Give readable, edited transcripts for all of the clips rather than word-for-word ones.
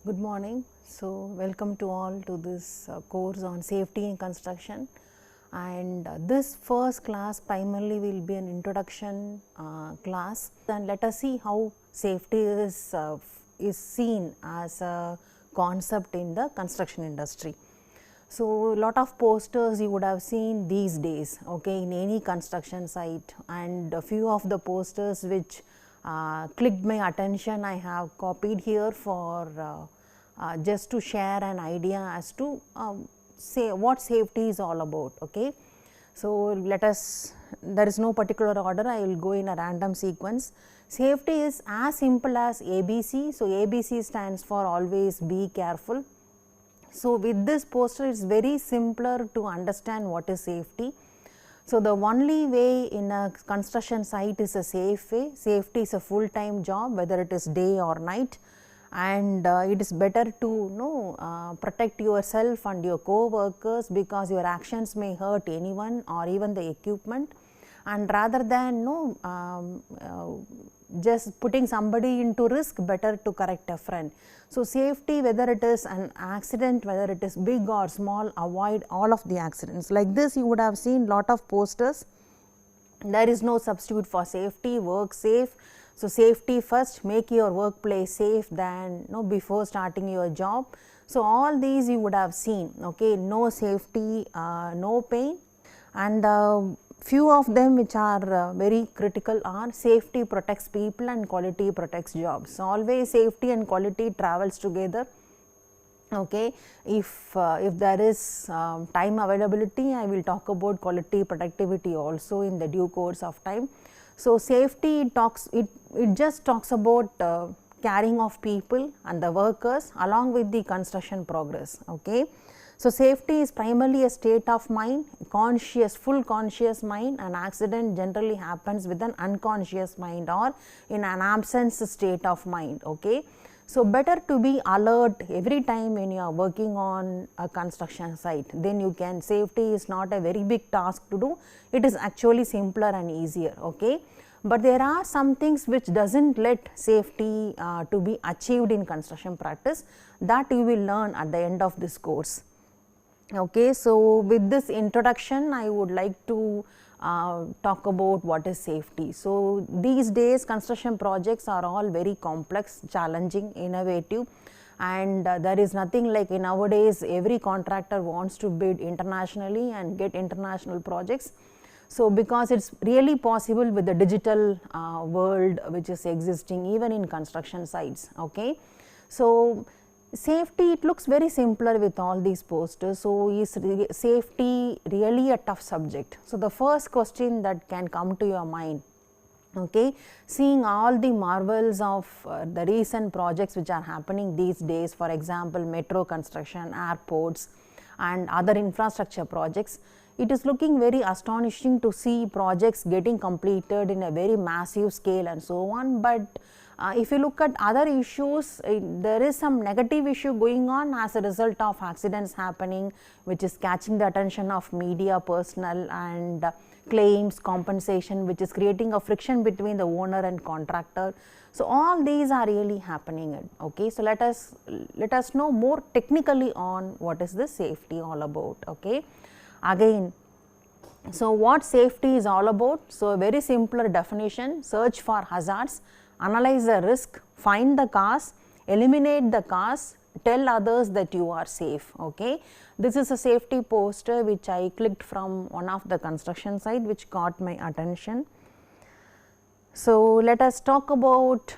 Good morning. So, welcome to all to this course on safety in construction, and this first class primarily will be an introduction class, and let us see how safety is seen as a concept in the construction industry. So, lot of posters you would have seen these days, okay, in any construction site, and a few of the posters which clicked my attention I have copied here for just to share an idea as to say what safety is all about. Okay. So, let us, there is no particular order, I will go in a random sequence. Safety is as simple as ABC. So, ABC stands for always be careful. So, with this poster it is very simpler to understand what is safety. So, the only way in a construction site is a safe way. Safety is a full time job, whether it is day or night, and it is better to protect yourself and your co-workers, because your actions may hurt anyone or even the equipment, and rather than just putting somebody into risk, better to correct a friend. So, safety, whether it is an accident, whether it is big or small, avoid all of the accidents. Like this you would have seen lot of posters. There is no substitute for safety, work safe. So, safety first, make your workplace safe than before starting your job. So, all these you would have seen, okay, no safety, no pain, and few of them which are very critical are safety protects people and quality protects jobs. So, always safety and quality travels together. Okay. If there is time availability, I will talk about quality productivity also in the due course of time. So, safety it just talks about caring of people and the workers along with the construction progress. Okay. So, safety is primarily a state of mind, full conscious mind. An accident generally happens with an unconscious mind or in an absence state of mind. Okay. So, better to be alert every time when you are working on a construction site, then you can, safety is not a very big task to do, it is actually simpler and easier. Okay. But there are some things which does not let safety to be achieved in construction practice, that you will learn at the end of this course. Okay. So, with this introduction I would like to talk about what is safety. So, these days construction projects are all very complex, challenging, innovative, and there is nothing like in nowadays every contractor wants to bid internationally and get international projects. So, because it is really possible with the digital world which is existing even in construction sites. Okay. So, safety, it looks very simpler with all these posters. So, is safety really a tough subject? So, the first question that can come to your mind, okay, seeing all the marvels of the recent projects which are happening these days, for example, metro construction, airports and other infrastructure projects, it is looking very astonishing to see projects getting completed in a very massive scale and so on. But if you look at other issues, there is some negative issue going on as a result of accidents happening, which is catching the attention of media, personnel, and claims, compensation, which is creating a friction between the owner and contractor. So, all these are really happening. Okay. So, let us know more technically on what is this safety all about. Okay. Again, so what safety is all about? So, a very simpler definition: search for hazards, analyze the risk, find the cause, eliminate the cause, tell others that you are safe. Okay. This is a safety poster which I clicked from one of the construction site which caught my attention. So, let us talk about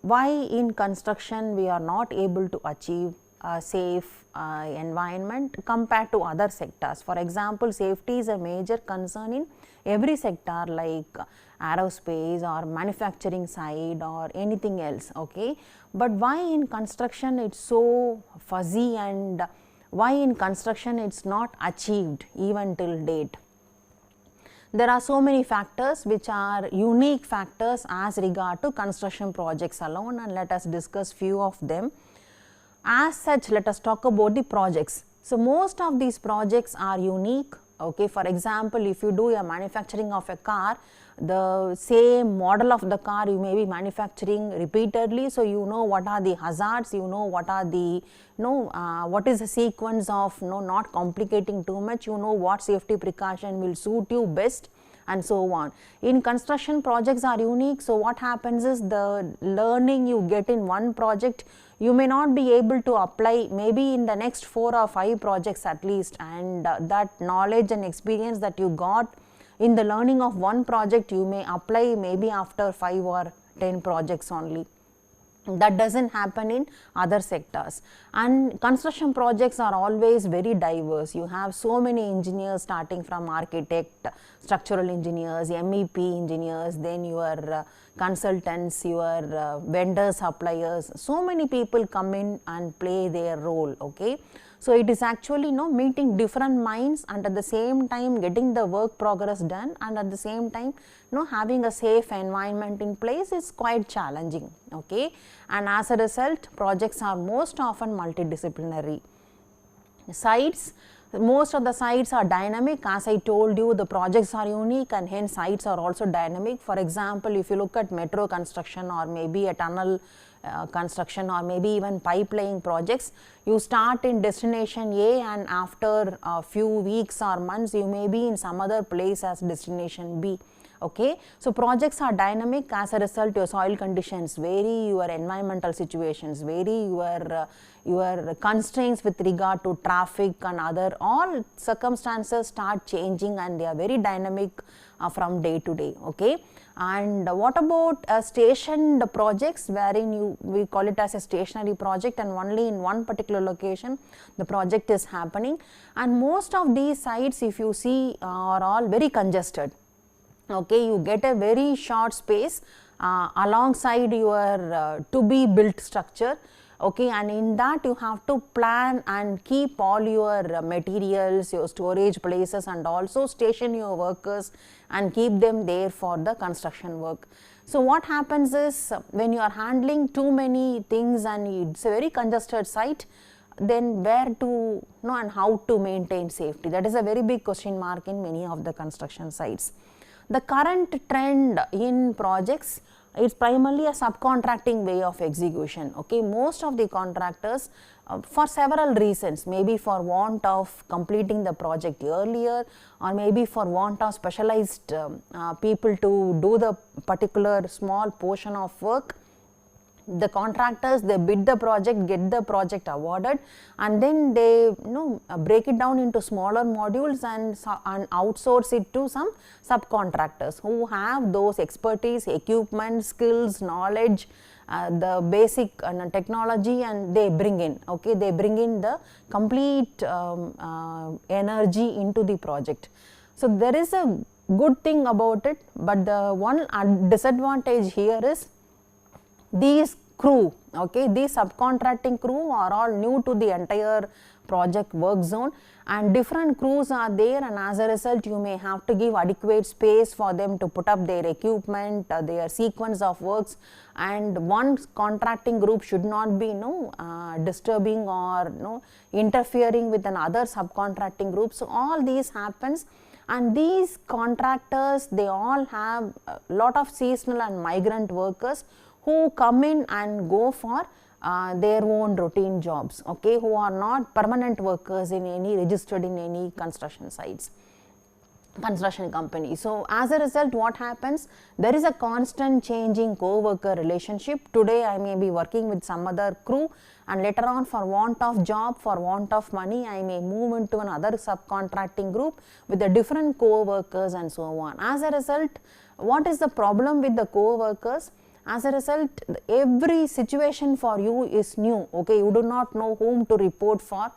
why in construction we are not able to achieve a safe environment compared to other sectors. For example, safety is a major concern in every sector like aerospace or manufacturing side or anything else. Okay. But why in construction it is so fuzzy, and why in construction it is not achieved even till date? There are so many factors which are unique factors as regard to construction projects alone, and let us discuss few of them. As such, let us talk about the projects. So, most of these projects are unique. Okay. For example, if you do a manufacturing of a car, the same model of the car you may be manufacturing repeatedly, so you know what are the hazards, you know what are the what is the sequence of not complicating too much, you know what safety precaution will suit you best, and so on. In construction, projects are unique, so what happens is the learning you get in one project you may not be able to apply maybe in the next 4 or 5 projects at least, and that knowledge and experience that you got in the learning of one project you may apply maybe after 5 or 10 projects only. That doesn't happen in other sectors. And construction projects are always very diverse. You have so many engineers, starting from architect, structural engineers, MEP engineers, then your consultants, your vendors, suppliers. So many people come in and play their role. Okay. So it is actually meeting different minds, and at the same time getting the work progress done, and at the same time having a safe environment in place is quite challenging. Okay. And as a result, projects are most often multidisciplinary. Sites, most of the sites are dynamic. As I told you, the projects are unique, and hence sites are also dynamic. For example, if you look at metro construction or maybe a tunnel construction or maybe even pipeline projects, you start in destination A, and after a few weeks or months you may be in some other place as destination B. Okay. So projects are dynamic. As a result, your soil conditions vary, your environmental situations vary, your constraints with regard to traffic and other all circumstances start changing, and they are very dynamic from day to day. Okay. And what about stationed projects, wherein we call it as a stationary project, and only in one particular location the project is happening, and most of these sites, if you see, are all very congested. Okay, you get a very short space alongside your to be built structure. Okay, and in that you have to plan and keep all your materials, your storage places, and also station your workers and keep them there for the construction work. So what happens is, when you are handling too many things and it's a very congested site, then where to and how to maintain safety? That is a very big question mark in many of the construction sites. The current trend in projects is primarily a subcontracting way of execution. Okay, most of the contractors, for several reasons, maybe for want of completing the project earlier, or maybe for want of specialized people to do the particular small portion of work, the contractors, they bid the project, get the project awarded, and then they break it down into smaller modules and outsource it to some subcontractors who have those expertise, equipment, skills, knowledge, the basic technology, and they bring in. Okay, they bring in the complete energy into the project. So there is a good thing about it, but the one disadvantage here is these crew, okay, these subcontracting crew are all new to the entire project work zone, and different crews are there, and as a result you may have to give adequate space for them to put up their equipment, their sequence of works, and one contracting group should not be disturbing or interfering with another subcontracting group. So all these happens, and these contractors, they all have a lot of seasonal and migrant workers who come in and go for their own routine jobs, okay, who are not permanent workers in any registered in any construction sites, construction company. So as a result, what happens, there is a constant changing co-worker relationship. Today I may be working with some other crew, and later on, for want of job, for want of money, I may move into another subcontracting group with a different co-workers and so on. As a result, what is the problem with the co-workers? As a result, every situation for you is new. Okay, you do not know whom to report for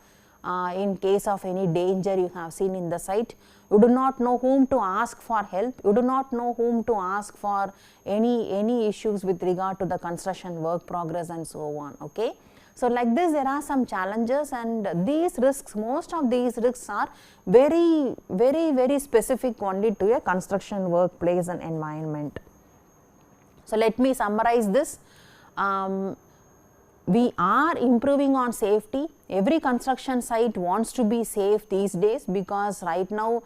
in case of any danger you have seen in the site. You do not know whom to ask for help. You do not know whom to ask for any issues with regard to the construction work progress and so on. Okay. So like this, there are some challenges, and these risks, most of these risks are very specific only to a construction workplace and environment. So let me summarize this. we are improving on safety. Every construction site wants to be safe these days, because right now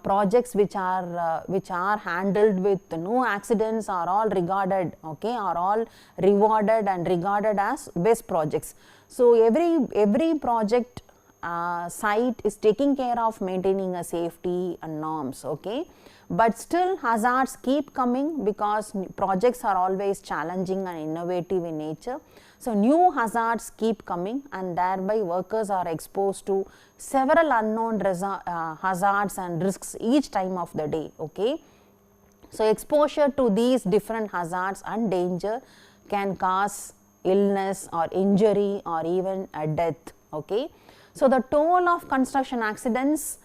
projects which are handled with no accidents are all regarded, okay, are all rewarded and regarded as best projects. So every project site is taking care of maintaining a safety and norms, okay. But still hazards keep coming, because projects are always challenging and innovative in nature. So new hazards keep coming, and thereby workers are exposed to several unknown hazards and risks each time of the day, okay. So exposure to these different hazards and danger can cause illness or injury or even a death, okay. So the toll of construction accidents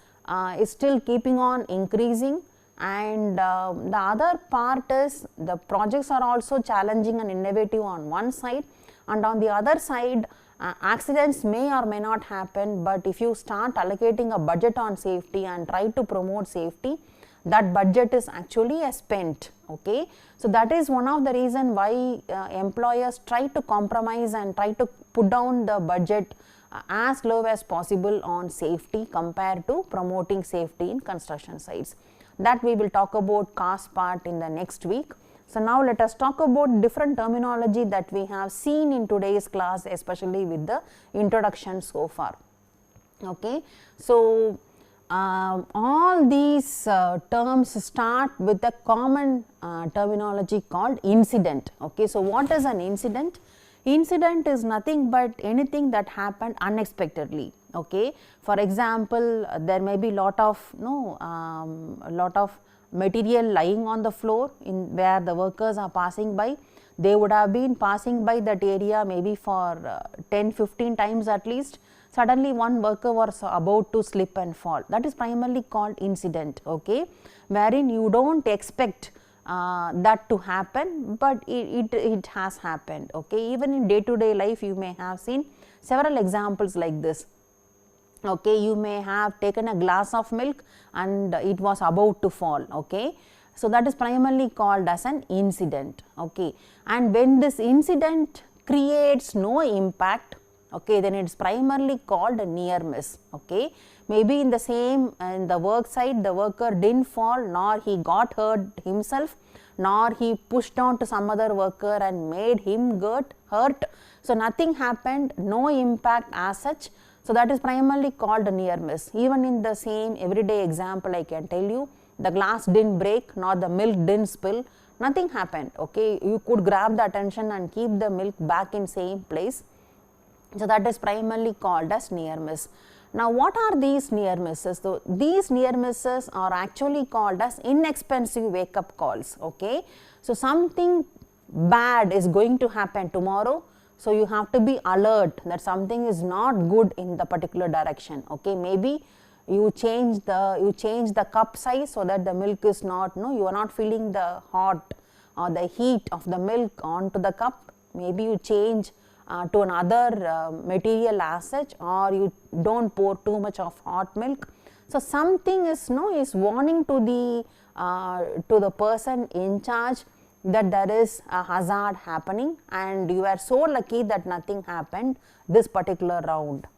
is still keeping on increasing, and the other part is the projects are also challenging and innovative on one side, and on the other side accidents may or may not happen, but if you start allocating a budget on safety and try to promote safety, that budget is actually spent, okay. So that is one of the reason why employers try to compromise and try to put down the budget as low as possible on safety compared to promoting safety in construction sites. That we will talk about cost part in the next week. So now let us talk about different terminology that we have seen in today's class, especially with the introduction so far, okay. So all these terms start with a common terminology called incident, okay. So what is an incident? Incident is nothing but anything that happened unexpectedly, okay. For example, there may be lot of material lying on the floor in where the workers are passing by. They would have been passing by that area maybe for 10-15 times at least. Suddenly one worker was about to slip and fall. That is primarily called incident, okay, wherein you don't expect that to happen, but it has happened, okay. Even in day to day life you may have seen several examples like this, okay. You may have taken a glass of milk and it was about to fall, okay. So that is primarily called as an incident, okay. And when this incident creates no impact, okay, then it is primarily called a near miss, okay. Maybe in the same in the work site the worker didn't fall, nor he got hurt himself, nor he pushed on to some other worker and made him get hurt. So nothing happened, no impact as such. So that is primarily called a near miss. Even in the same everyday example I can tell you, the glass didn't break, nor the milk didn't spill, nothing happened, okay. You could grab the attention and keep the milk back in same place. So that is primarily called as near miss. Now what are these near misses? So these near misses are actually called as inexpensive wake up calls, okay. So something bad is going to happen tomorrow, so you have to be alert that something is not good in the particular direction, okay. Maybe you change the cup size so that the milk is not, you are not feeling the hot or the heat of the milk onto the cup. Maybe you change to another material as such, or you don't pour too much of hot milk. So something is warning to the person in charge that there is a hazard happening, and you are so lucky that nothing happened this particular round,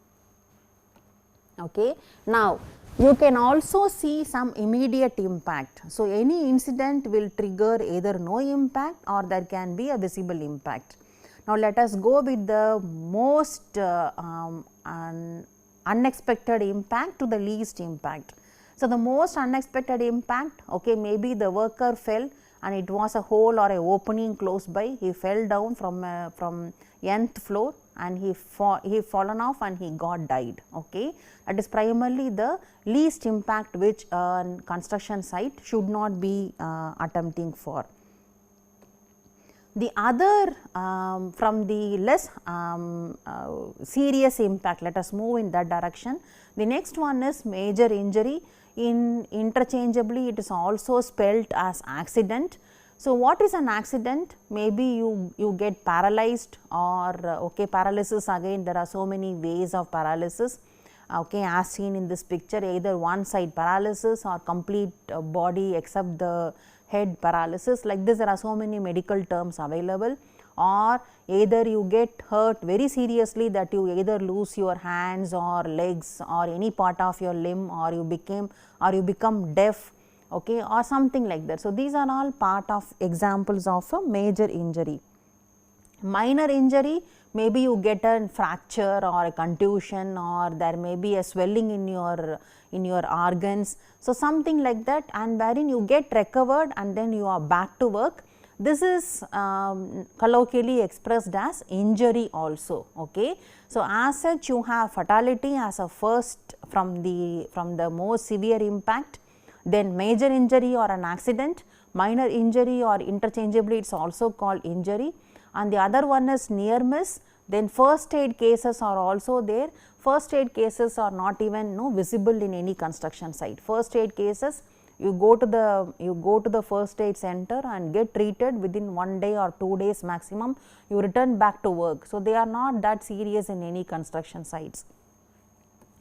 okay. Now you can also see some immediate impact. So any incident will trigger either no impact or there can be a visible impact. Now let us go with the most unexpected impact to the least impact. So the most unexpected impact, okay, maybe the worker fell and it was a hole or a opening close by. He fell down from nth floor and he fallen off and he died, okay. That is primarily the least impact which a construction site should not be attempting for. The other from the less serious impact, let us move in that direction. The next one is major injury. Interchangeably it is also spelled as accident. So what is an accident? Maybe you get paralyzed, or okay, paralysis, again there are so many ways of paralysis, okay, as seen in this picture, either one side paralysis or complete body except the head paralysis. Like this there are so many medical terms available, or either you get hurt very seriously that you either lose your hands or legs or any part of your limb, or you become deaf, okay, or something like that. So, these are all part of examples of a major injury. Minor injury, maybe you get a fracture or a contusion, or there may be a swelling in your organs. So, something like that, and wherein you get recovered and then you are back to work. This is colloquially expressed as injury also. Okay. So, as such you have fatality as a first from the most severe impact, then major injury or an accident, minor injury or interchangeably it is also called injury, and the other one is near miss. Then first aid cases are also there. First aid cases are not even visible in any construction site. First aid cases, you go to the first aid center and get treated within 1 day or 2 days maximum, you return back to work. So, they are not that serious in any construction sites.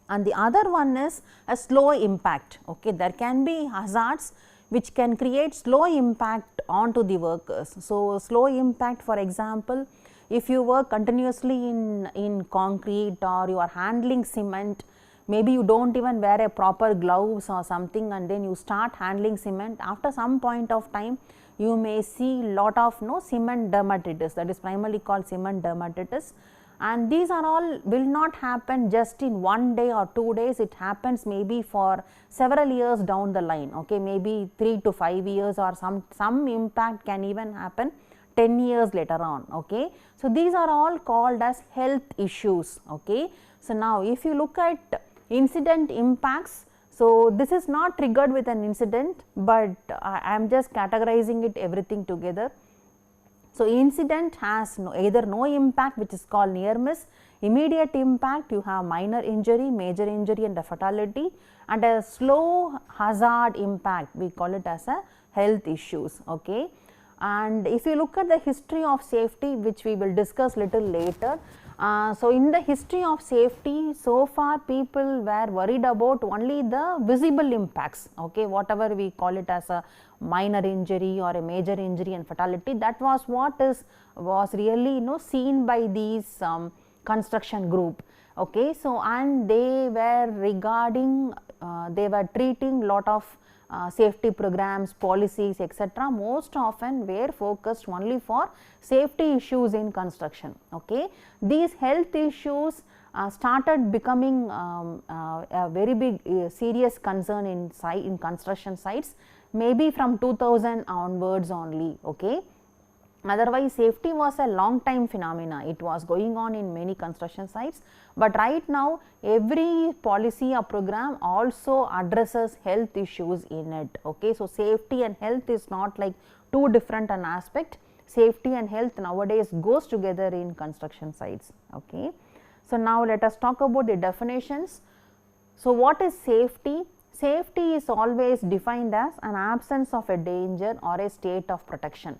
And the other one is a slow impact. Okay. There can be hazards which can create slow impact onto the workers. So, slow impact, for example, if you work continuously in concrete or you are handling cement, maybe you do not even wear a proper gloves or something, and then you start handling cement. After some point of time, you may see lot of cement dermatitis, that is primarily called cement dermatitis, and these are all will not happen just in 1 day or 2 days. It happens maybe for several years down the line. Okay, maybe 3 to 5 years, or some impact can even happen 10 years later on. Okay. So, these are all called as health issues. Okay. So, now if you look at incident impacts, so this is not triggered with an incident, but I am just categorizing it everything together. So, incident has either no impact, which is called near miss, immediate impact you have minor injury, major injury and a fatality, and a slow hazard impact we call it as a health issues. Okay. And if you look at the history of safety, which we will discuss little later, so in the history of safety, so far people were worried about only the visible impacts, okay, whatever we call it as a minor injury or a major injury and fatality, that was what was really seen by these construction group. Okay. So, and they were they were treating lot of safety programs, policies, etc., most often were focused only for safety issues in construction. Okay. These health issues started becoming a very big serious concern in construction sites, maybe from 2000 onwards only. Okay. Otherwise, safety was a long time phenomena, it was going on in many construction sites, but right now every policy or program also addresses health issues in it. Okay. So, safety and health is not like two different an aspect, safety and health nowadays goes together in construction sites. Okay. So, now let us talk about the definitions. So, what is safety? Safety is always defined as an absence of a danger or a state of protection.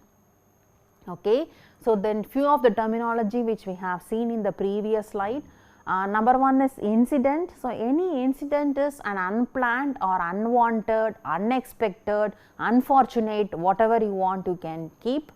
Okay. So, then few of the terminology which we have seen in the previous slide. Number one is incident. So, any incident is an unplanned or unwanted, unexpected, unfortunate, whatever you want you can keep,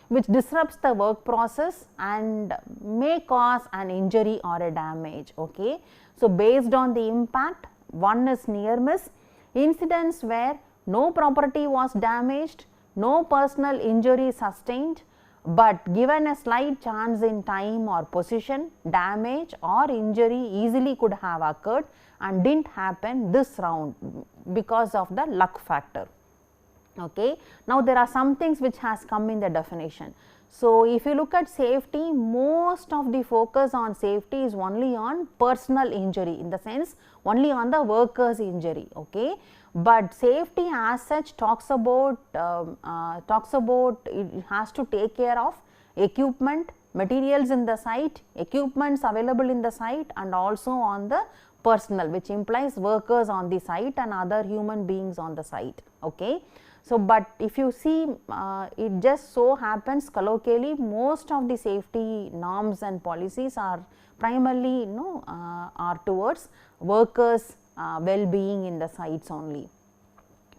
which disrupts the work process and may cause an injury or a damage. Okay. So, based on the impact, one is near miss, incidents where no property was damaged, no personal injury sustained, but given a slight chance in time or position, damage or injury easily could have occurred and did not happen this round because of the luck factor. Okay. Now, there are some things which has come in the definition. So, if you look at safety, most of the focus on safety is only on personal injury, in the sense only on the workers injury. Okay. But safety as such talks about it has to take care of equipment, materials in the site, equipments available in the site, and also on the personnel, which implies workers on the site and other human beings on the site. Okay. So, but if you see it just so happens colloquially most of the safety norms and policies are primarily are towards workers well-being in the sites only.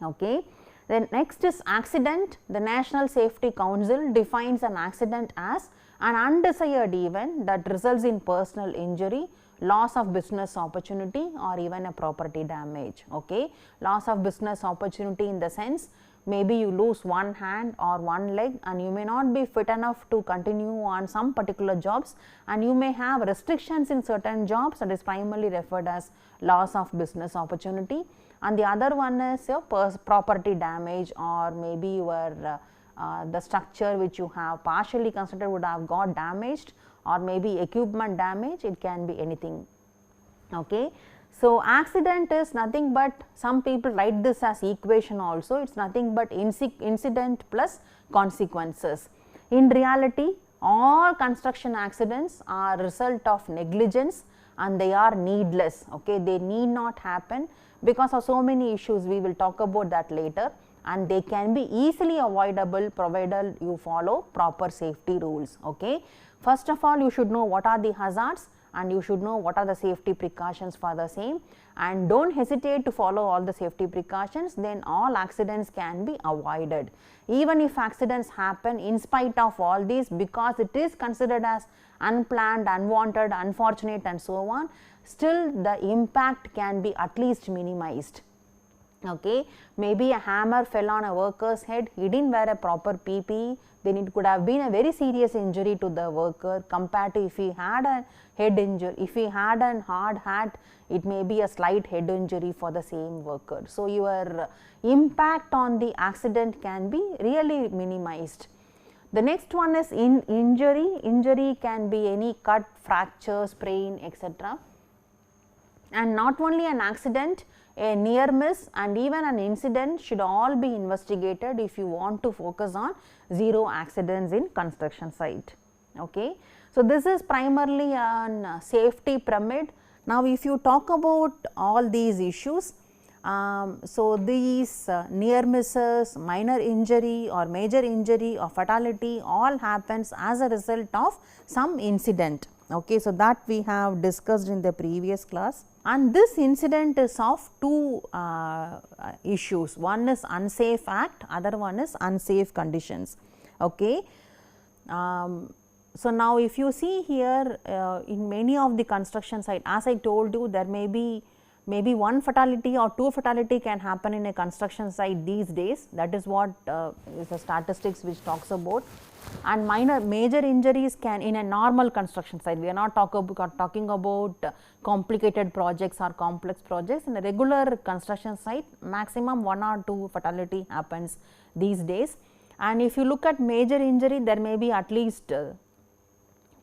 Okay. Then next is accident. The National Safety Council defines an accident as an undesired event that results in personal injury, loss of business opportunity, or even a property damage. Okay, loss of business opportunity in the sense, maybe you lose one hand or one leg and you may not be fit enough to continue on some particular jobs, and you may have restrictions in certain jobs, that is primarily referred as loss of business opportunity. And the other one is your property damage, or maybe your the structure which you have partially constructed would have got damaged, or maybe equipment damage, it can be anything. Okay. So, accident is nothing but, some people write this as equation also, it is nothing but incident plus consequences. In reality, all construction accidents are result of negligence and they are needless. Okay. They need not happen because of so many issues, we will talk about that later, and they can be easily avoidable provided you follow proper safety rules. Okay. First of all, you should know what are the hazards and you should know what are the safety precautions for the same, and do not hesitate to follow all the safety precautions, then all accidents can be avoided. Even if accidents happen in spite of all these, because it is considered as unplanned, unwanted, unfortunate and so on, still the impact can be at least minimized. Okay. Maybe a hammer fell on a worker's head, he did not wear a proper PPE, then it could have been a very serious injury to the worker compared to if he had a head injury. If he had a hard hat, it may be a slight head injury for the same worker. So, your impact on the accident can be really minimized. The next one is injury. Injury can be any cut, fracture, sprain, etc. And not only an accident, a near miss and even an incident should all be investigated if you want to focus on zero accidents in construction site. Okay. So, this is primarily an safety pyramid. Now, if you talk about all these issues, so these near misses, minor injury or major injury or fatality all happens as a result of some incident. Okay. So, that we have discussed in the previous class, and this incident is of two issues. One is unsafe act, other one is unsafe conditions. Okay. So, now if you see here in many of the construction site, as I told you, there may be one fatality or two fatality can happen in a construction site these days. That is what is the statistics which talks about. And major injuries can in a normal construction site. We are not talking about complicated projects or complex projects. In a regular construction site, maximum one or two fatality happens these days. And if you look at major injury, there may be at least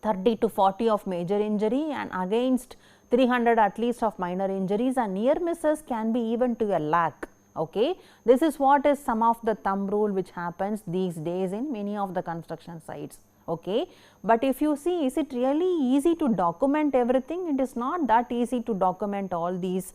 30 to 40 of major injury and against 300 at least of minor injuries, and near misses can be even to a lakh. Okay. This is what is some of the thumb rule which happens these days in many of the construction sites. Okay. But if you see, is it really easy to document everything? It is not that easy to document all these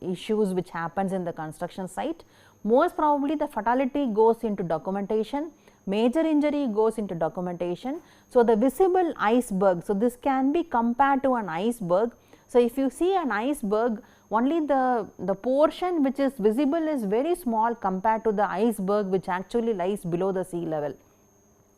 issues which happens in the construction site. Most probably the fatality goes into documentation, major injury goes into documentation. So, the visible iceberg, so this can be compared to an iceberg. So, if you see an iceberg, only the portion which is visible is very small compared to the iceberg which actually lies below the sea level.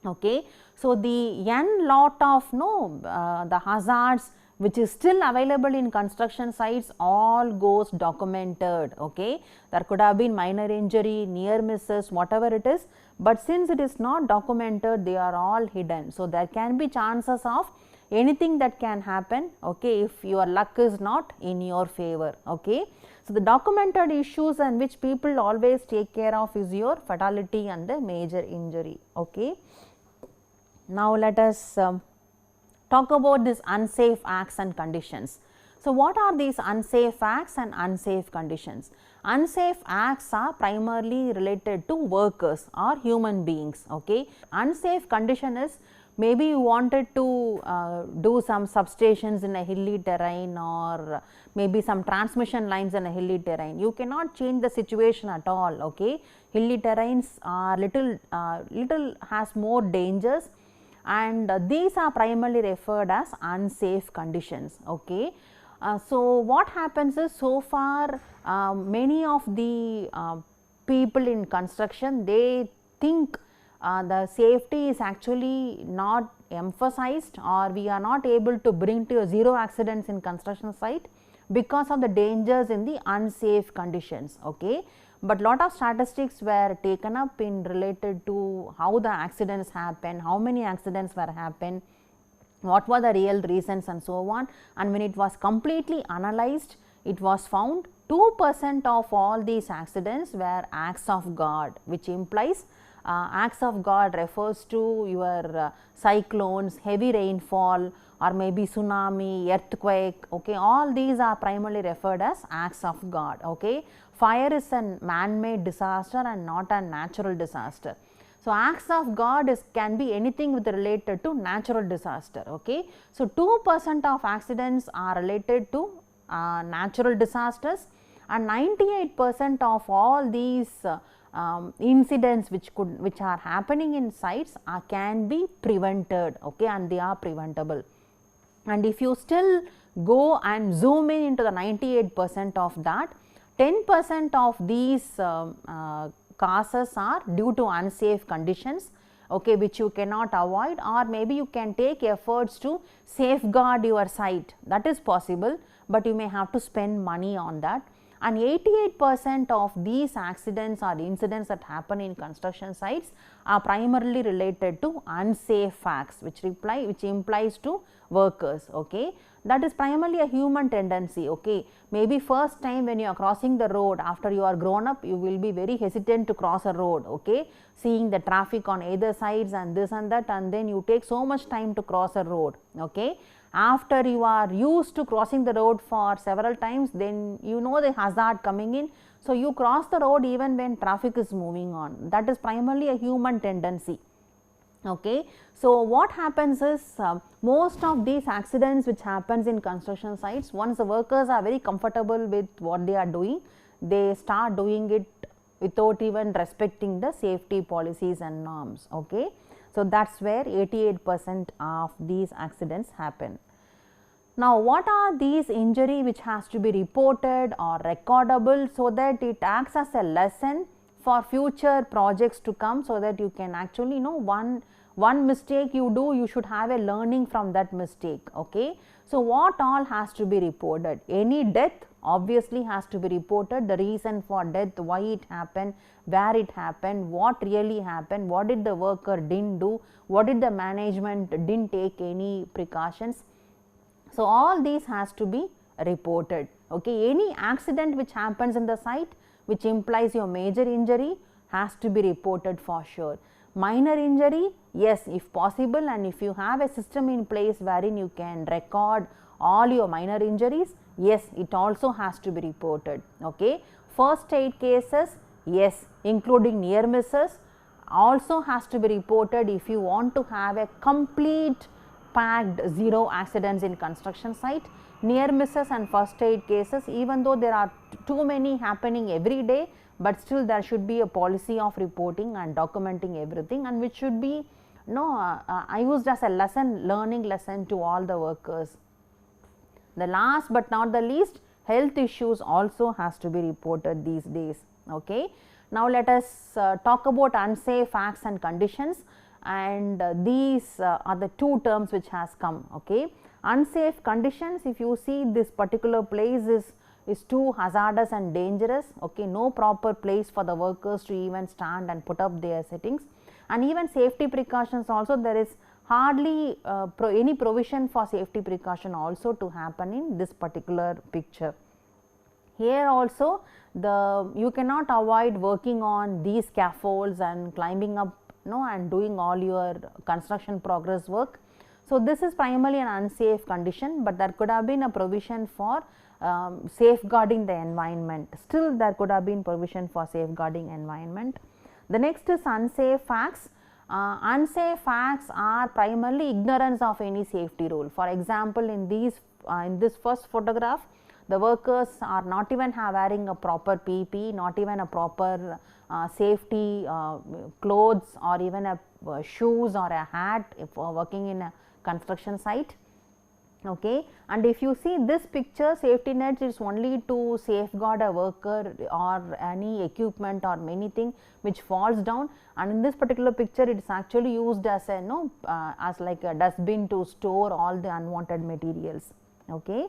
Okay. So, the n lot of the hazards which is still available in construction sites all goes documented. Okay. There could have been minor injury, near misses, whatever it is, but since it is not documented, they are all hidden. So, there can be chances of anything that can happen, okay, if your luck is not in your favor. Okay. So, the documented issues and which people always take care of is your fatality and the major injury. Okay. Now, let us talk about these unsafe acts and conditions. So, what are these unsafe acts and unsafe conditions? Unsafe acts are primarily related to workers or human beings. Okay. Unsafe condition is maybe you wanted to do some substations in a hilly terrain or maybe some transmission lines in a hilly terrain. You cannot change the situation at all. Okay. Hilly terrains are little has more dangers, and these are primarily referred as unsafe conditions. Okay. So, what happens is, so far many of the people in construction, they think the safety is actually not emphasized, or we are not able to bring to 0 accidents in construction site because of the dangers in the unsafe conditions. Okay. But lot of statistics were taken up in related to how the accidents happen, how many accidents were happen, what were the real reasons and so on, and when it was completely analyzed, it was found 2% of all these accidents were acts of God, which implies acts of God refers to your cyclones, heavy rainfall, or maybe tsunami, earthquake. Okay, all these are primarily referred as acts of God. Okay, fire is a man-made disaster and not a natural disaster. So, acts of God can be anything with related to natural disaster. Okay. So, 2% of accidents are related to natural disasters, and 98% of all these incidents which are happening in sites can be prevented. Okay, and they are preventable. And if you still go and zoom in into the 98% of that, 10% of these causes are due to unsafe conditions, okay, which you cannot avoid, or maybe you can take efforts to safeguard your site, that is possible, but you may have to spend money on that. And 88% of these accidents or incidents that happen in construction sites are primarily related to unsafe acts, which implies to workers. Okay. That is primarily a human tendency. Okay. Maybe first time when you are crossing the road, after you are grown up, you will be very hesitant to cross a road. Okay. Seeing the traffic on either sides and this and that, and then you take so much time to cross a road. Okay. After you are used to crossing the road for several times, then you know the hazard coming in. So, you cross the road even when traffic is moving on. That is primarily a human tendency. Okay. So, what happens is most of these accidents which happens in construction sites, once the workers are very comfortable with what they are doing, they start doing it without even respecting the safety policies and norms. Okay. So, that is where 88% of these accidents happen. Now, what are these injury which has to be reported or recordable, so that it acts as a lesson for future projects to come, so that you can actually know one mistake you do, you should have a learning from that mistake. Okay. So, what all has to be reported? Any death obviously has to be reported, the reason for death, why it happened, where it happened, what really happened, what did the worker didn't do, what did the management didn't take any precautions. So, all these has to be reported. Okay. Any accident which happens in the site which implies your major injury has to be reported for sure. Minor injury, yes, if possible, and if you have a system in place wherein you can record all your minor injuries, yes, it also has to be reported. Okay. First aid cases, yes, including near misses, also has to be reported if you want to have a complete packed 0 accidents in construction site. Near misses and first aid cases, even though there are too many happening every day, but still there should be a policy of reporting and documenting everything, and which should be used as a learning lesson to all the workers. The last but not the least, health issues also has to be reported these days. Okay. Now, let us talk about unsafe acts and conditions, and these are the two terms which has come. Okay. Unsafe conditions, if you see this particular place is too hazardous and dangerous. Okay. No proper place for the workers to even stand and put up their settings, and even safety precautions also, there is hardly any provision for safety precaution also to happen in this particular picture. Here also you cannot avoid working on these scaffolds and climbing up and doing all your construction progress work. So, this is primarily an unsafe condition, but there could have been a provision for safeguarding the environment. Still there could have been provision for safeguarding environment. The next is unsafe acts. Unsafe acts are primarily ignorance of any safety rule. For example, in this first photograph, the workers are not even wearing a proper PPE, not even a proper safety clothes, or even a shoes or a hat if working in a construction site. Okay. And if you see this picture, safety nets is only to safeguard a worker or any equipment or anything which falls down, and in this particular picture it is actually used as a as like a dustbin to store all the unwanted materials. Okay.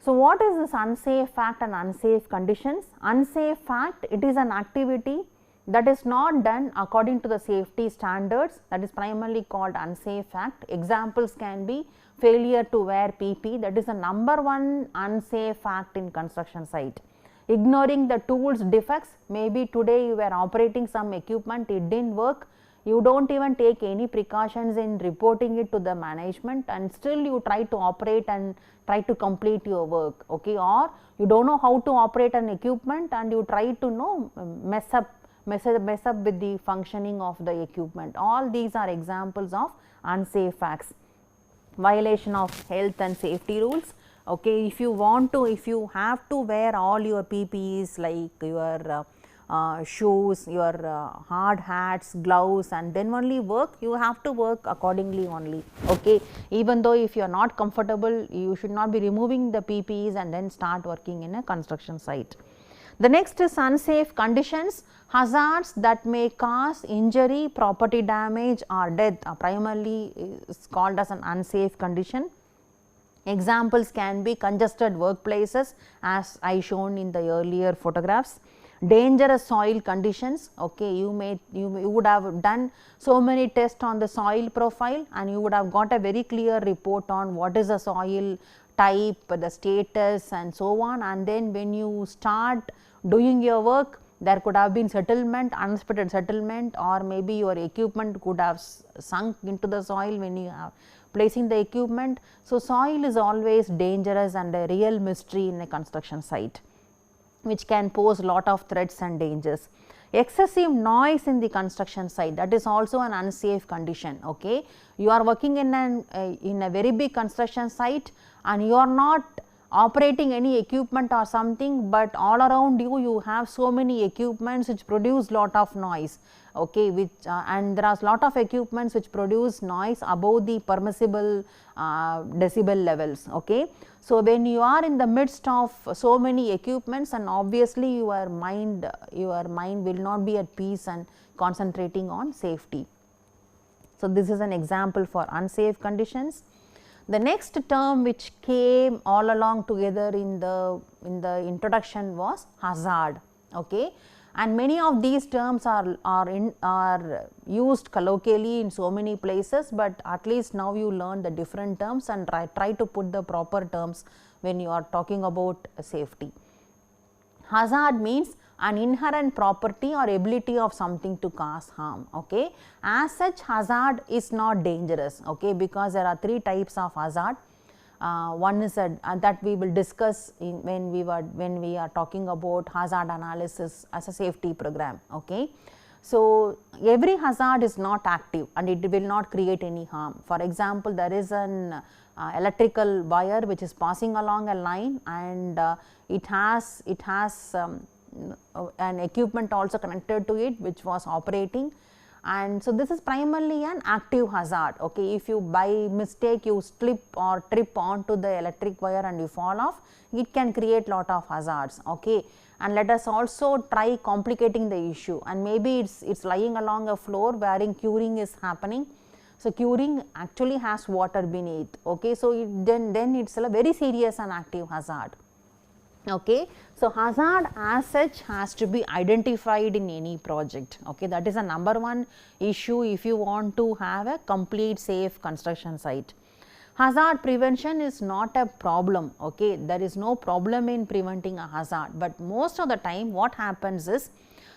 So, what is this unsafe fact and unsafe conditions? Unsafe fact, it is an activity that is not done according to the safety standards, that is primarily called unsafe fact. Examples can be failure to wear PP, that is the number one unsafe fact in construction site. Ignoring the tools defects, maybe today you were operating some equipment, it did not work, you do not even take any precautions in reporting it to the management, and still you try to operate and try to complete your work. Okay. Or you do not know how to operate an equipment and you try to mess up with the functioning of the equipment. All these are examples of unsafe facts. Violation of health and safety rules. Okay, if you have to wear all your PPEs like your shoes, your hard hats, gloves, and then only work, you have to work accordingly only. Okay, even though if you are not comfortable, you should not be removing the PPEs and then start working in a construction site. The next is unsafe conditions. Hazards that may cause injury, property damage or death primarily is called as an unsafe condition. Examples can be congested workplaces as I shown in the earlier photographs. Dangerous soil conditions. Okay, you would have done so many tests on the soil profile and you would have got a very clear report on what is the soil type, the status and so on, and then when you start doing your work, there could have been settlement, unexpected settlement, or maybe your equipment could have sunk into the soil when you are placing the equipment. So, soil is always dangerous and a real mystery in a construction site, which can pose lot of threats and dangers. Excessive noise in the construction site, that is also an unsafe condition. Okay, you are working in a very big construction site and you are not operating any equipment or something, but all around you have so many equipments which produce lot of noise. Okay, which and there are lot of equipments which produce noise above the permissible decibel levels. Okay. So, when you are in the midst of so many equipments, and obviously your mind will not be at peace and concentrating on safety. So, this is an example for unsafe conditions. The next term which came all along together in the introduction was hazard. Okay. And many of these terms are used colloquially in so many places, but at least now you learn the different terms and try to put the proper terms when you are talking about safety. Hazard means an inherent property or ability of something to cause harm. Okay. As such, hazard is not dangerous. Okay, because there are three types of hazard. One is that we will discuss when we are talking about hazard analysis as a safety program. Okay. So, every hazard is not active and it will not create any harm. For example, there is an electrical wire which is passing along a line and it has an equipment also connected to it which was operating, and so this is primarily an active hazard. Okay, if you by mistake you slip or trip onto the electric wire and you fall off, it can create lot of hazards. Okay, and let us also try complicating the issue, and maybe it's lying along a floor wherein curing is happening. So, curing actually has water beneath. Okay, so then it's a very serious and active hazard. Okay. So, hazard as such has to be identified in any project. Okay, that is a number one issue if you want to have a complete safe construction site. Hazard prevention is not a problem. Okay, there is no problem in preventing a hazard, but most of the time what happens is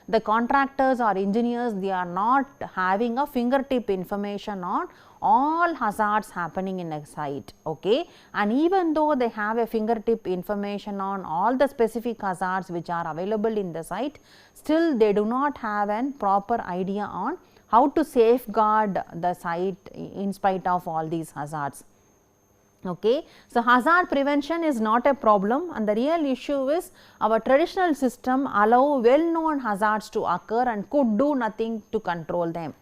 the contractors or engineers, they are not having a fingertip information on all hazards happening in a site. Okay, and even though they have a fingertip information on all the specific hazards which are available in the site, still they do not have a proper idea on how to safeguard the site in spite of all these hazards. Okay. So, hazard prevention is not a problem, and the real issue is our traditional system allow well known hazards to occur and could do nothing to control them.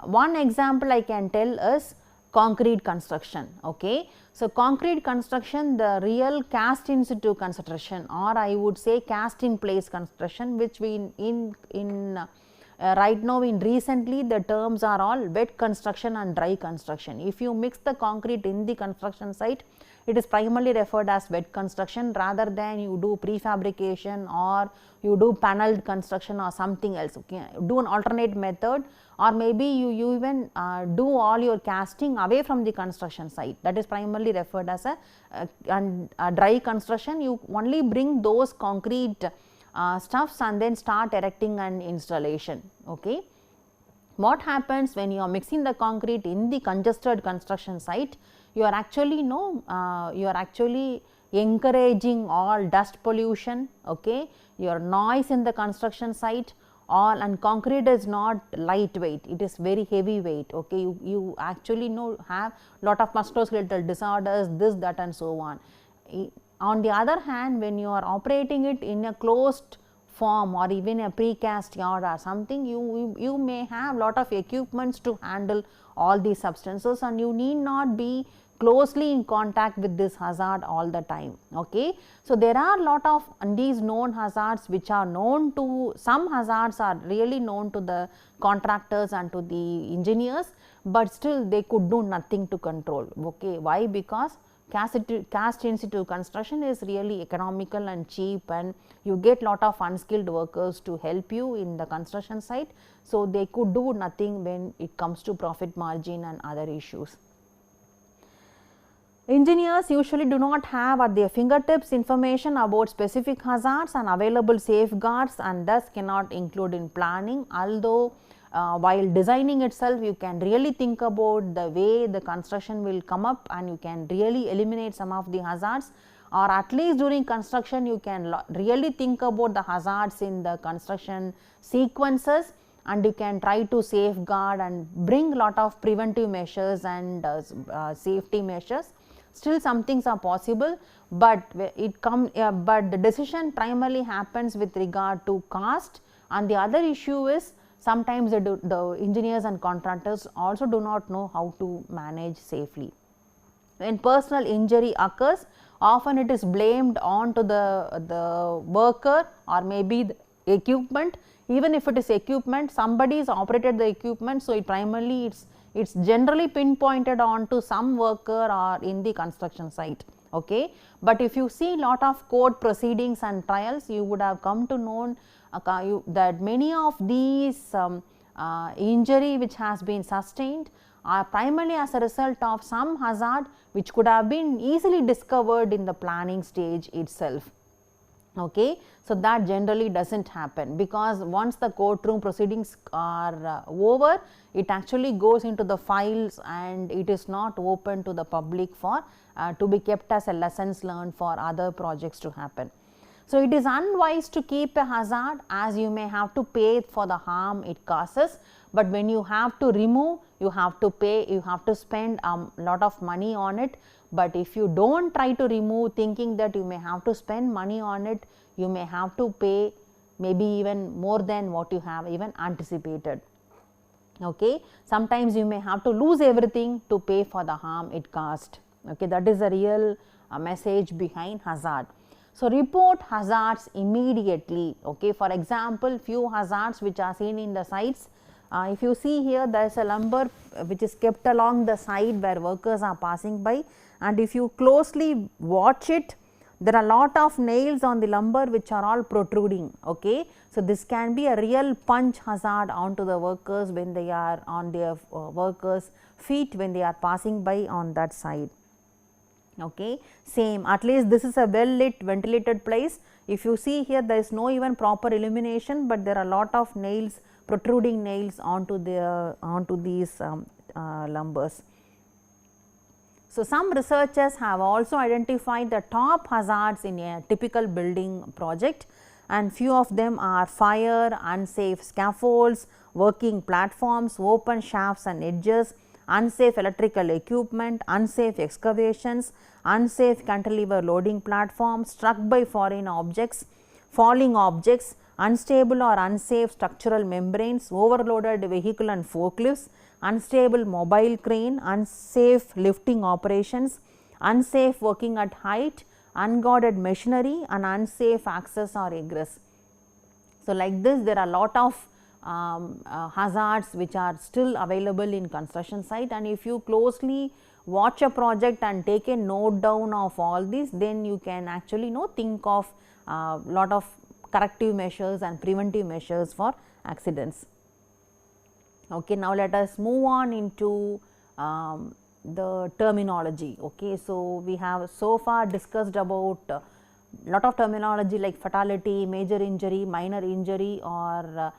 One example I can tell is concrete construction. Okay. So, concrete construction, the real cast in situ construction, or I would say cast in place construction, which we right now in recently the terms are all wet construction and dry construction. If you mix the concrete in the construction site, it is primarily referred as wet construction rather than you do prefabrication or you do paneled construction or something else. Okay. Do an alternate method, or maybe you even do all your casting away from the construction site, that is primarily referred as a dry construction. You only bring those concrete stuffs and then start erecting an installation. Okay. What happens when you are mixing the concrete in the congested construction site? You are actually you are actually encouraging all dust pollution, okay, your noise in the construction site, all, and concrete is not lightweight, it is very heavy weight. Okay. You actually have lot of musculoskeletal disorders, this, that, and so on. On the other hand, when you are operating it in a closed form or even a precast yard or something, you may have lot of equipments to handle all these substances, and you need not be closely in contact with this hazard all the time. Okay. So, there are lot of these known hazards which are known to, some hazards are really known to the contractors and to the engineers, but still they could do nothing to control. Okay. Why? Because cast in situ construction is really economical and cheap, and you get lot of unskilled workers to help you in the construction site. So, they could do nothing when it comes to profit margin and other issues. Engineers usually do not have at their fingertips information about specific hazards and available safeguards, and thus cannot include in planning, although while designing itself you can really think about the way the construction will come up and you can really eliminate some of the hazards, or at least during construction you can really think about the hazards in the construction sequences, and you can try to safeguard and bring lot of preventive measures and safety measures. Still some things are possible, but but the decision primarily happens with regard to cost, and the other issue is sometimes the engineers and contractors also do not know how to manage safely. When personal injury occurs, often it is blamed on to the worker or maybe the equipment. Even if it is equipment, somebody has operated the equipment, so it primarily it's generally pinpointed on to some worker or in the construction site. Okay. But if you see lot of court proceedings and trials, you would have come to know that many of these injury which has been sustained are primarily as a result of some hazard which could have been easily discovered in the planning stage itself. Okay. So, that generally does not happen, because once the courtroom proceedings are over, it actually goes into the files and it is not open to the public for to be kept as a lessons learned for other projects to happen. So, it is unwise to keep a hazard, as you may have to pay for the harm it causes, but when you have to remove, you have to pay, you have to spend lot of money on it. But if you do not try to remove thinking that you may have to spend money on it, you may have to pay maybe even more than what you have even anticipated. Okay. Sometimes you may have to lose everything to pay for the harm it caused. Okay. That is the real message behind hazard. So, report hazards immediately. Okay. For example, few hazards which are seen in the sites. If you see here, there is a lumber which is kept along the side where workers are passing by, and if you closely watch it, there are lot of nails on the lumber which are all protruding. Okay. So, this can be a real punch hazard onto the workers when they are on their workers feet when they are passing by on that side. Okay. Same, at least this is a well lit ventilated place. If you see here, there is no even proper illumination, but there are lot of nails, protruding nails onto these lumbers. So, some researchers have also identified the top hazards in a typical building project, and few of them are fire, unsafe scaffolds, working platforms, open shafts and edges, unsafe electrical equipment, unsafe excavations, unsafe cantilever loading platforms, struck by foreign objects, falling objects, unstable or unsafe structural membranes, overloaded vehicle and forklifts, unstable mobile crane, unsafe lifting operations, unsafe working at height, unguarded machinery and unsafe access or egress. So, like this there are lot of hazards which are still available in construction site, and if you closely watch a project and take a note down of all this, then you can actually think of lot of corrective measures and preventive measures for accidents. Okay, now let us move on into the terminology. Okay, so we have so far discussed about lot of terminology like fatality, major injury, minor injury, or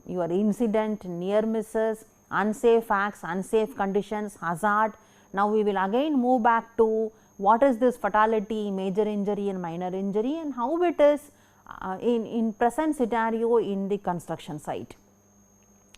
your incident, near misses, unsafe acts, unsafe conditions, hazard. Now we will again move back to what is this fatality, major injury and minor injury, and how it is in present scenario in the construction site.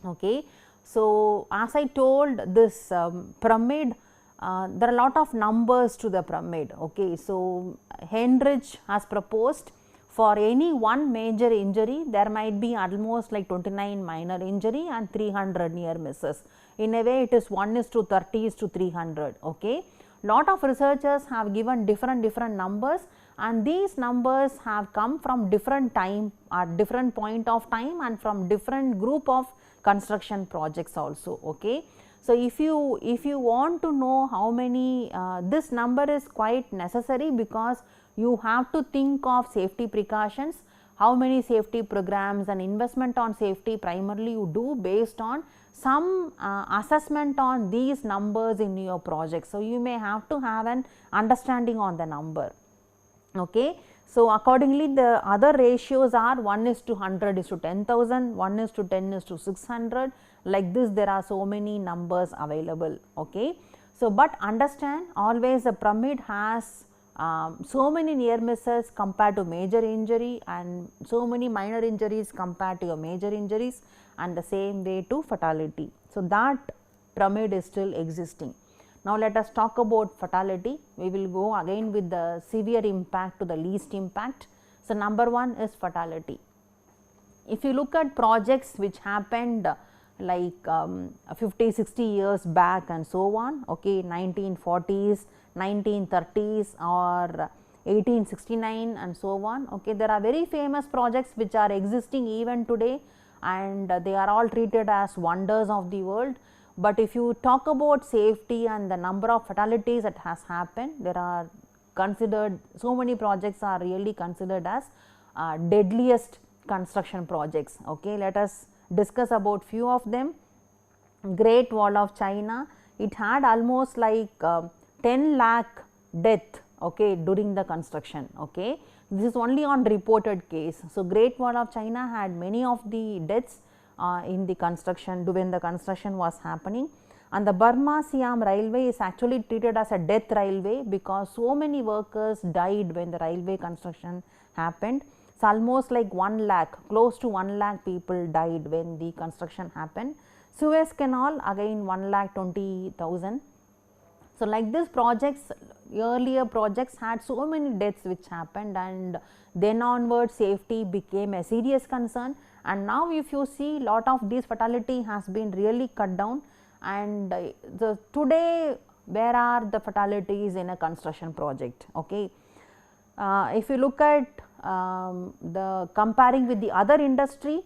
Okay. So, as I told this pyramid, there are a lot of numbers to the pyramid. Okay. So, Henrich has proposed for any one major injury there might be almost like 29 minor injury and 300 near misses. In a way it is 1:30:300. Okay. Lot of researchers have given different numbers, and these numbers have come from different time at different point of time and from different group of construction projects also. Okay. So, if you want to know how many, this number is quite necessary because you have to think of safety precautions, how many safety programs and investment on safety primarily you do based on some assessment on these numbers in your project. So, you may have to have an understanding on the number. Okay. So, accordingly the other ratios are 1:100:10,000, 1:10:600, like this there are so many numbers available. Okay. So, but understand always the pyramid has so many near misses compared to major injury and so many minor injuries compared to your major injuries, and the same way to fatality. So, that pyramid is still existing. Now, let us talk about fatality. We will go again with the severe impact to the least impact. So, number one is fatality. If you look at projects which happened like 50-60 years back and so on, okay, 1940s, 1930s or 1869 and so on, okay, there are very famous projects which are existing even today, and they are all treated as wonders of the world. But if you talk about safety and the number of fatalities that has happened, there are considered, so many projects are really considered as deadliest construction projects. Okay, let us discuss about few of them. Great Wall of China, it had almost like 10 lakh death, okay, during the construction. Okay, this is only on reported case. So, Great Wall of China had many of the deaths in the construction when the construction was happening, and the Burma Siam railway is actually treated as a death railway because so many workers died when the railway construction happened. So, almost like 1 lakh, close to 1 lakh people died when the construction happened. Suez Canal again 1,20,000. So, like this projects, earlier projects had so many deaths which happened, and then onward safety became a serious concern, and now if you see lot of these fatality has been really cut down, and today where are the fatalities in a construction project. Okay. If you look at the comparing with the other industry,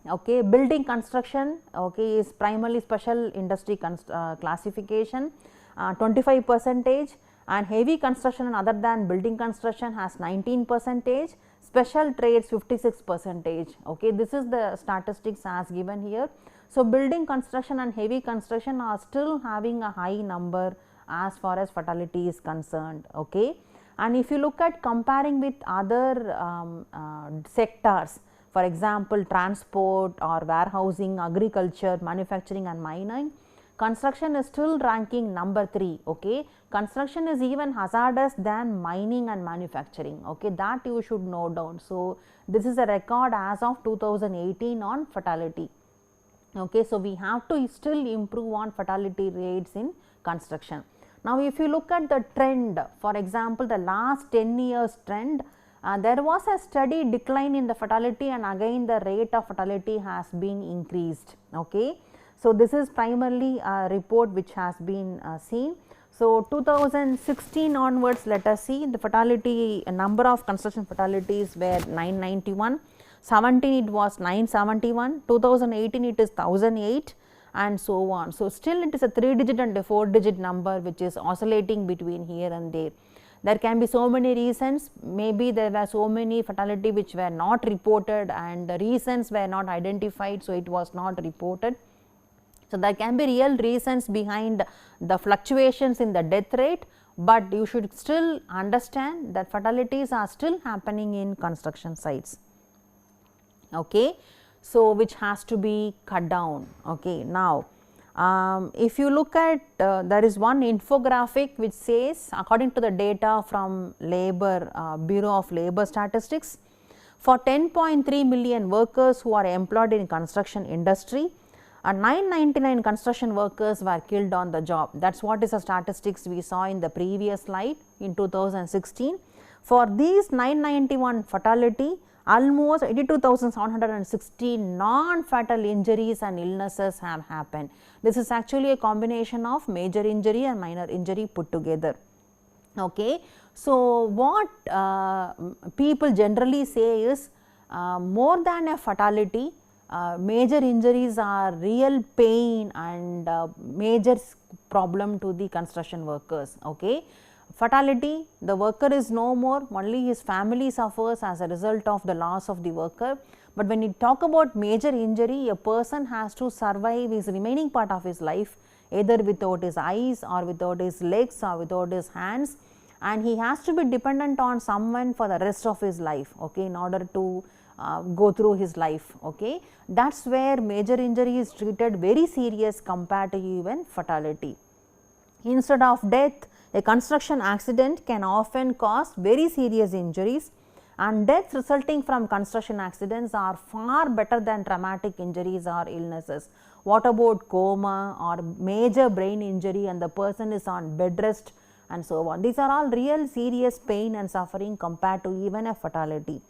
okay, building construction, okay, is primarily special industry classification 25%, and heavy construction other than building construction has 19%, special trades 56%. Okay, this is the statistics as given here. So, building construction and heavy construction are still having a high number as far as fatality is concerned. Okay. And if you look at comparing with other sectors, for example, transport or warehousing, agriculture, manufacturing and mining, construction is still ranking number 3. Okay. Construction is even hazardous than mining and manufacturing. Okay. That you should note down. So, this is a record as of 2018 on fatality. Okay. So, we have to still improve on fatality rates in construction. Now, if you look at the trend, for example, the last 10 years trend, there was a steady decline in the fatality, and again the rate of fatality has been increased. Okay. So, this is primarily a report which has been seen. So, 2016 onwards, let us see the fatality number of construction fatalities were 991, 17 it was 971, 2018 it is 1008 and so on. So, still it is a 3 digit and a 4 digit number which is oscillating between here and there. There can be so many reasons, maybe there were so many fatality which were not reported and the reasons were not identified, so it was not reported. So, there can be real reasons behind the fluctuations in the death rate, but you should still understand that fatalities are still happening in construction sites. Okay. So, which has to be cut down. Okay. Now, if you look at there is one infographic which says, according to the data from labor Bureau of Labor Statistics, for 10.3 million workers who are employed in construction industry, 999 construction workers were killed on the job. That is what is the statistics we saw in the previous slide in 2016. For these 991 fatality, almost 82,716 non-fatal injuries and illnesses have happened. This is actually a combination of major injury and minor injury put together. Okay. So, what people generally say is more than a fatality, major injuries are real pain and major problem to the construction workers. Okay. Fatality, the worker is no more, only his family suffers as a result of the loss of the worker. But when you talk about major injury, a person has to survive his remaining part of his life either without his eyes or without his legs or without his hands, and he has to be dependent on someone for the rest of his life, okay, in order to go through his life. Okay. That is where major injury is treated very serious compared to even fatality. Instead of death, a construction accident can often cause very serious injuries, and deaths resulting from construction accidents are far better than traumatic injuries or illnesses. What about coma or major brain injury and the person is on bed rest and so on? These are all real serious pain and suffering compared to even a fatality.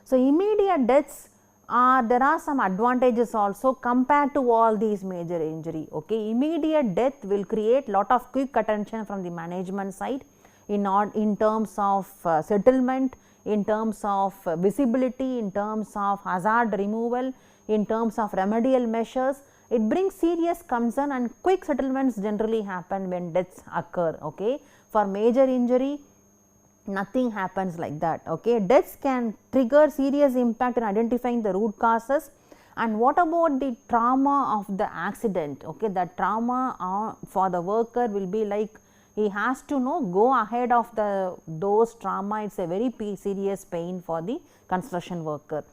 So, immediate deaths there are some advantages also compared to all these major injury. Okay. Immediate death will create lot of quick attention from the management side in terms of settlement, in terms of visibility, in terms of hazard removal, in terms of remedial measures. It brings serious concern and quick settlements generally happen when deaths occur. Okay. For major injury, nothing happens like that. Okay. Deaths can trigger serious impact in identifying the root causes. And what about the trauma of the accident? Okay. The trauma for the worker will be like he has to go ahead of those trauma. It is a very serious pain for the construction worker.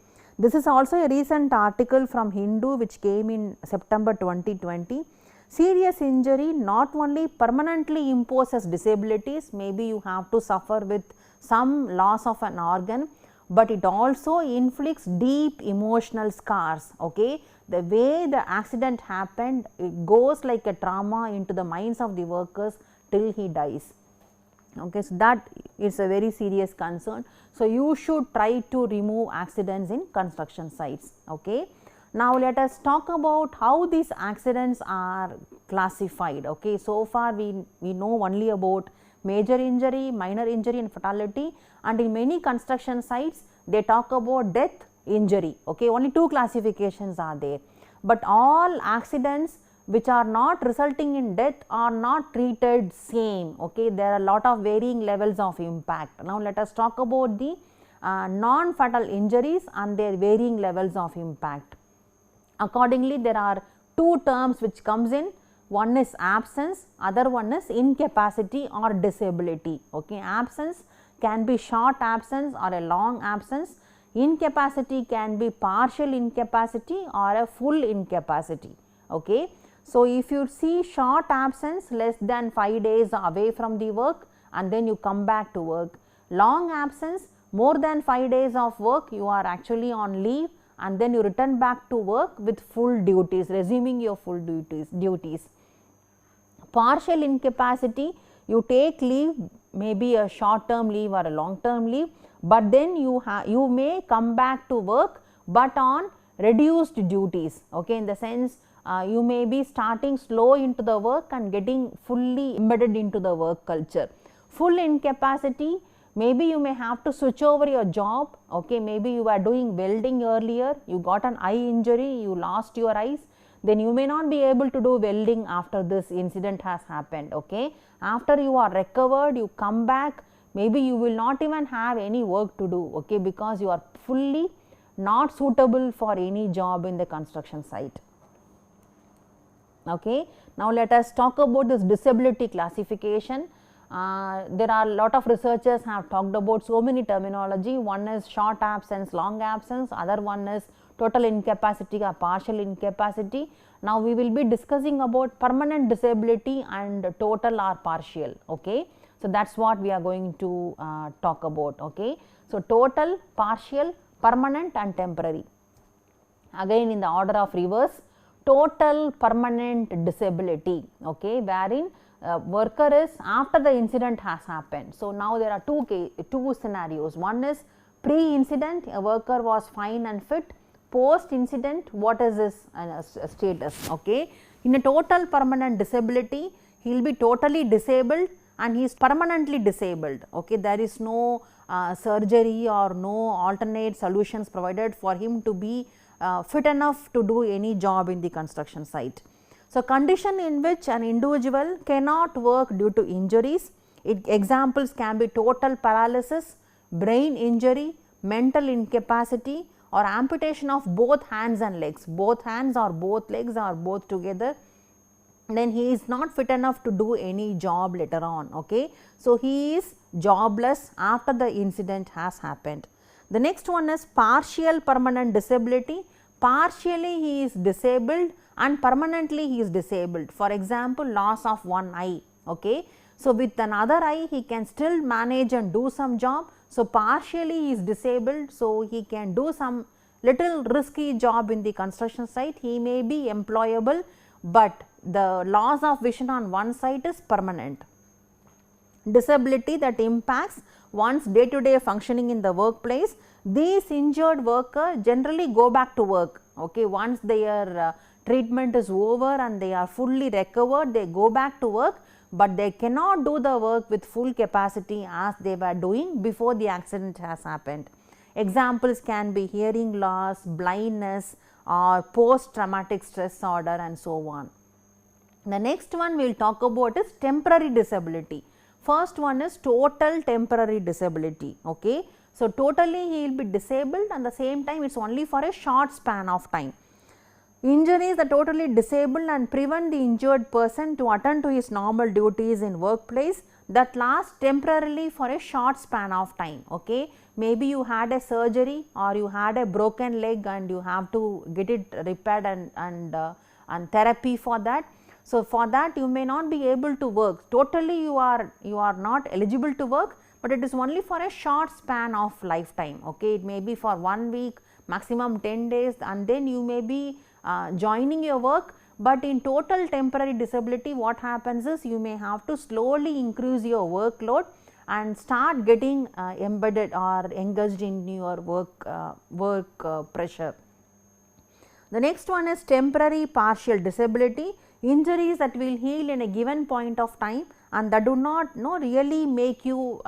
This is also a recent article from Hindu which came in September 2020. Serious injury not only permanently imposes disabilities, maybe you have to suffer with some loss of an organ, but it also inflicts deep emotional scars. Okay. The way the accident happened, it goes like a trauma into the minds of the workers till he dies. Okay. So, that is a very serious concern. So, you should try to remove accidents in construction sites. Okay. Now, let us talk about how these accidents are classified. Okay. So far we know only about major injury, minor injury and fatality, and in many construction sites they talk about death, injury. Okay. Only two classifications are there, but all accidents which are not resulting in death are not treated same. Okay. There are a lot of varying levels of impact. Now, let us talk about the non-fatal injuries and their varying levels of impact. Accordingly, there are two terms which comes in, one is absence, other one is incapacity or disability. Okay. Absence can be short absence or a long absence, incapacity can be partial incapacity or a full incapacity. Okay. So, if you see short absence less than 5 days away from the work and then you come back to work, long absence more than 5 days of work, you are actually on leave and then you return back to work with full duties, resuming your full duties. Partial incapacity, you take leave, maybe a short term leave or a long term leave, but then you may come back to work, but on reduced duties. Okay. In the sense you may be starting slow into the work and getting fully embedded into the work culture. Full incapacity, maybe you may have to switch over your job, okay, maybe you were doing welding earlier, you got an eye injury, you lost your eyes, then you may not be able to do welding after this incident has happened, okay. After you are recovered, you come back, maybe you will not even have any work to do, okay, because you are fully not suitable for any job in the construction site. Okay. Now, let us talk about this disability classification. There are a lot of researchers have talked about so many terminology. One is short absence, long absence, other one is total incapacity or partial incapacity. Now, we will be discussing about permanent disability and total or partial. Okay. So, that is what we are going to talk about. Okay. So, total, partial, permanent and temporary. Again in the order of reverse, total permanent disability, okay, wherein worker is after the incident has happened. So, now there are two scenarios. One is pre-incident, a worker was fine and fit. Post incident, what is his status? Okay. In a total permanent disability, he will be totally disabled and he is permanently disabled. Okay. There is no surgery or no alternate solutions provided for him to be fit enough to do any job in the construction site. So, condition in which an individual cannot work due to injuries, examples can be total paralysis, brain injury, mental incapacity or amputation of both hands and legs, both hands or both legs or both together, then he is not fit enough to do any job later on. Okay. So, he is jobless after the incident has happened. The next one is partial permanent disability. Partially he is disabled and permanently he is disabled. For example, loss of one eye. Okay. So, with another eye he can still manage and do some job. So, partially he is disabled. So, he can do some little risky job in the construction site. He may be employable, but the loss of vision on one side is permanent. Disability that impacts one's day-to-day functioning in the workplace. These injured workers generally go back to work. Okay. Once their treatment is over and they are fully recovered, they go back to work, but they cannot do the work with full capacity as they were doing before the accident has happened. Examples can be hearing loss, blindness or post-traumatic stress disorder and so on. The next one we will talk about is temporary disability. First one is total temporary disability. Okay. So, totally he will be disabled and the same time it is only for a short span of time. Injuries that totally disabled and prevent the injured person to attend to his normal duties in workplace, that lasts temporarily for a short span of time. Okay. Maybe you had a surgery or you had a broken leg and you have to get it repaired and therapy for that. So, for that you may not be able to work, totally you are not eligible to work, but it is only for a short span of lifetime. Okay. It may be for 1 week, maximum 10 days and then you may be joining your work, but in total temporary disability what happens is you may have to slowly increase your workload and start getting embedded or engaged in your work pressure. The next one is temporary partial disability, injuries that will heal in a given point of time and that do not really make you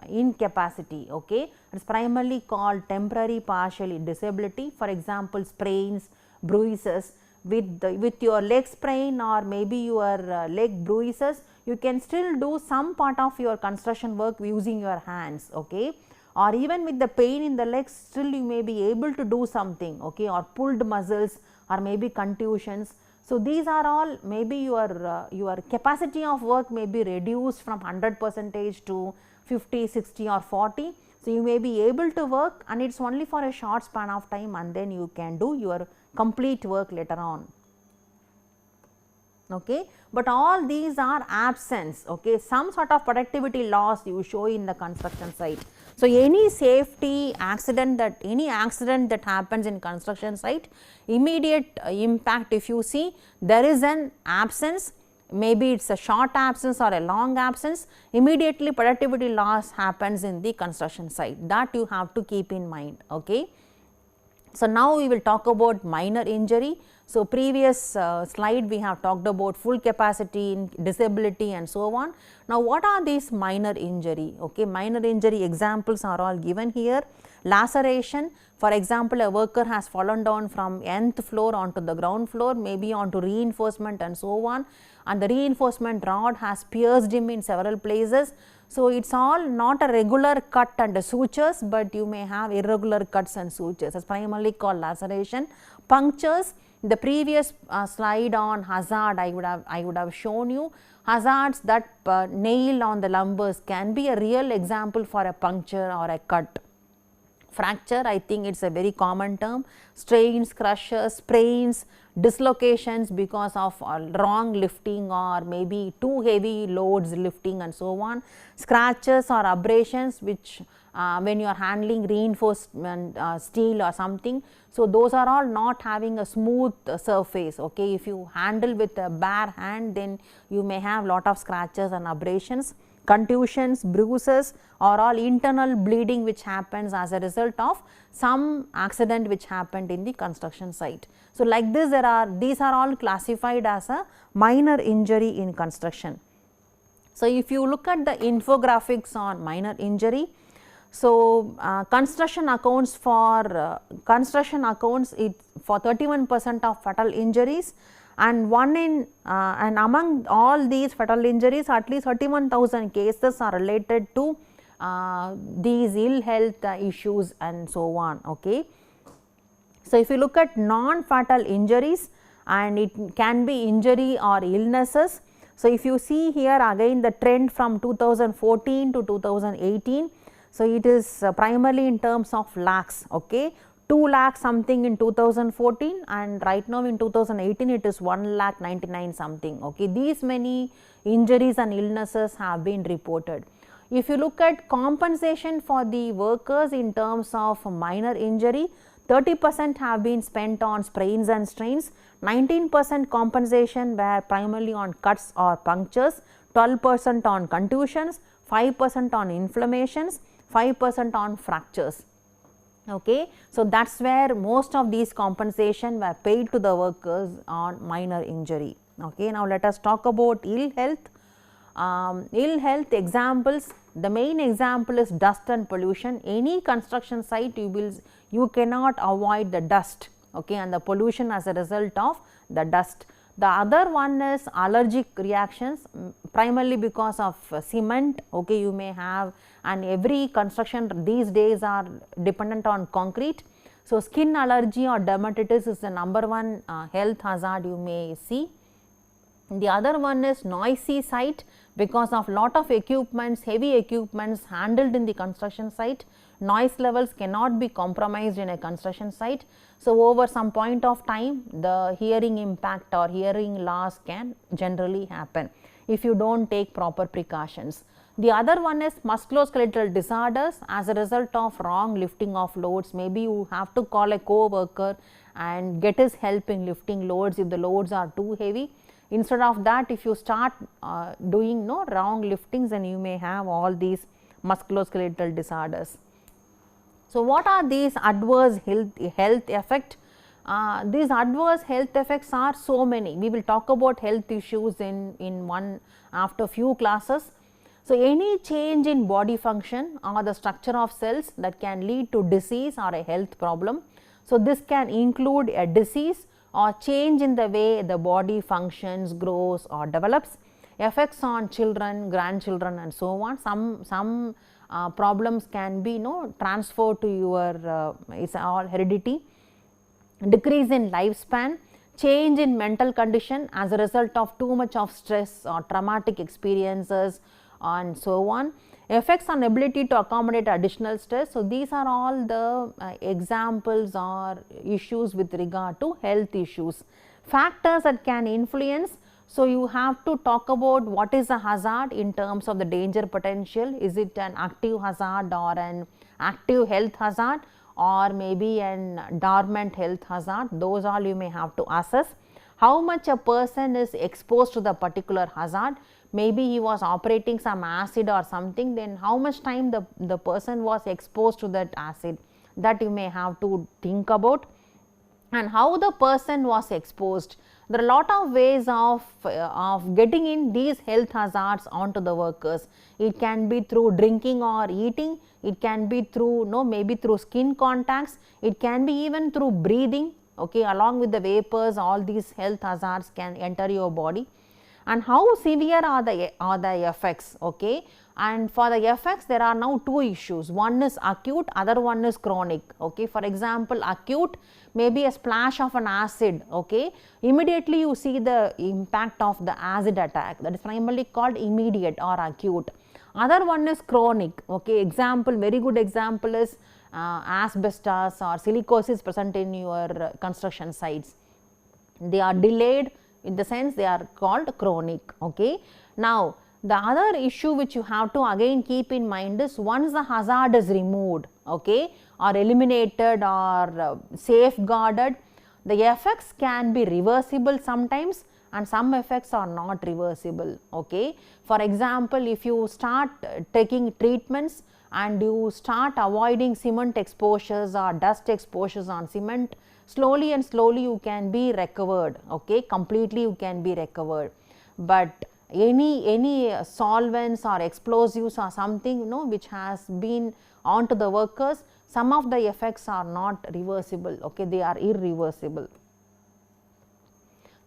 incapacity. Okay. It is primarily called temporary partial disability. For example, sprains, bruises. With your leg sprain or maybe your leg bruises, you can still do some part of your construction work using your hands. Okay. Or even with the pain in the legs, still you may be able to do something. Okay. Or pulled muscles or maybe contusions. So, these are all maybe your capacity of work may be reduced from 100% to 50, 60 or 40. So, you may be able to work and it is only for a short span of time and then you can do your complete work later on. Okay. But all these are absence, okay. Some sort of productivity loss you show in the construction site. So, any accident that happens in construction site, immediate impact if you see there is an absence, maybe it is a short absence or a long absence, immediately productivity loss happens in the construction site, that you have to keep in mind. Okay. So, now we will talk about minor injury. So, previous slide we have talked about full capacity, disability and so on. Now, what are these minor injury? Okay, minor injury examples are all given here. Laceration, for example, a worker has fallen down from nth floor onto the ground floor, maybe onto reinforcement and so on, and the reinforcement rod has pierced him in several places. So, it is all not a regular cut and sutures, but you may have irregular cuts and sutures. It is primarily called laceration. Punctures, the previous slide on hazard I would have shown you hazards that nail on the lumbers can be a real example for a puncture or a cut. Fracture, I think it is a very common term. Strains, crushes, sprains, dislocations because of wrong lifting or maybe too heavy loads lifting and so on. Scratches or abrasions which when you are handling reinforcement steel or something. So, those are all not having a smooth surface. Okay. If you handle with a bare hand, then you may have lot of scratches and abrasions. Contusions, bruises or all internal bleeding which happens as a result of some accident which happened in the construction site. So, like this these are all classified as a minor injury in construction. So, if you look at the infographics on minor injury, so construction accounts for 31% of fatal injuries, and and among all these fatal injuries, at least 31,000 cases are related to these ill health issues and so on. Okay. So, if you look at non-fatal injuries, and it can be injury or illnesses. So, if you see here again the trend from 2014 to 2018. So, it is primarily in terms of lakhs. Okay. 2 lakh something in 2014, and right now in 2018 it is 1,99,000 something. Okay. These many injuries and illnesses have been reported. If you look at compensation for the workers in terms of minor injury, 30% have been spent on sprains and strains, 19% compensation were primarily on cuts or punctures, 12% on contusions, 5% on inflammations, 5% on fractures. Okay. So, that is where most of these compensation were paid to the workers on minor injury. Okay. Now, let us talk about ill health. Ill health examples, the main example is dust and pollution. Any construction site you cannot avoid the dust, okay, and the pollution as a result of the dust. The other one is allergic reactions, primarily because of cement. Okay, you may have, and every construction these days are dependent on concrete. So, skin allergy or dermatitis is the number one health hazard you may see. The other one is noisy site, because of lot of equipments, heavy equipments handled in the construction site. Noise levels cannot be compromised in a construction site. So, over some point of time the hearing impact or hearing loss can generally happen if you do not take proper precautions. The other one is musculoskeletal disorders as a result of wrong lifting of loads. Maybe you have to call a co-worker and get his help in lifting loads if the loads are too heavy. Instead of that, if you start doing wrong liftings, then you may have all these musculoskeletal disorders. So, what are these adverse health effects? These adverse health effects are so many. We will talk about health issues in one after few classes. So, any change in body function or the structure of cells that can lead to disease or a health problem. So, this can include a disease or change in the way the body functions, grows or develops, effects on children, grandchildren and so on. Some problems can be transferred to your it's all heredity. Decrease in lifespan, change in mental condition as a result of too much of stress or traumatic experiences and so on. Effects on ability to accommodate additional stress. So, these are all the examples or issues with regard to health issues. Factors that can influence. So, you have to talk about what is a hazard in terms of the danger potential. Is it an active hazard or an active health hazard, or maybe an dormant health hazard? Those all you may have to assess. How much a person is exposed to the particular hazard? Maybe he was operating some acid or something, then how much time the person was exposed to that acid, that you may have to think about. and how the person was exposed. There are a lot of ways of getting in these health hazards onto the workers. It can be through drinking or eating, it can be through maybe through skin contacts, it can be even through breathing, okay, along with the vapors. All these health hazards can enter your body. And how severe are the effects, okay. And for the effects, there are now two issues. One is acute, other one is chronic, okay. For example, acute may be a splash of an acid, okay. Immediately you see the impact of the acid attack, that is primarily called immediate or acute. Other one is chronic, okay. Example, very good example is asbestos or silicosis present in your construction sites. They are delayed, in the sense they are called chronic, okay. Now, the other issue which you have to again keep in mind is, once the hazard is removed, okay, or eliminated or safeguarded, the effects can be reversible sometimes, and some effects are not reversible, okay. For example, if you start taking treatments and you start avoiding cement exposures or dust exposures on cement, slowly and slowly you can be recovered, okay, completely you can be recovered. But any solvents or explosives or something which has been onto the workers, some of the effects are not reversible, okay, they are irreversible.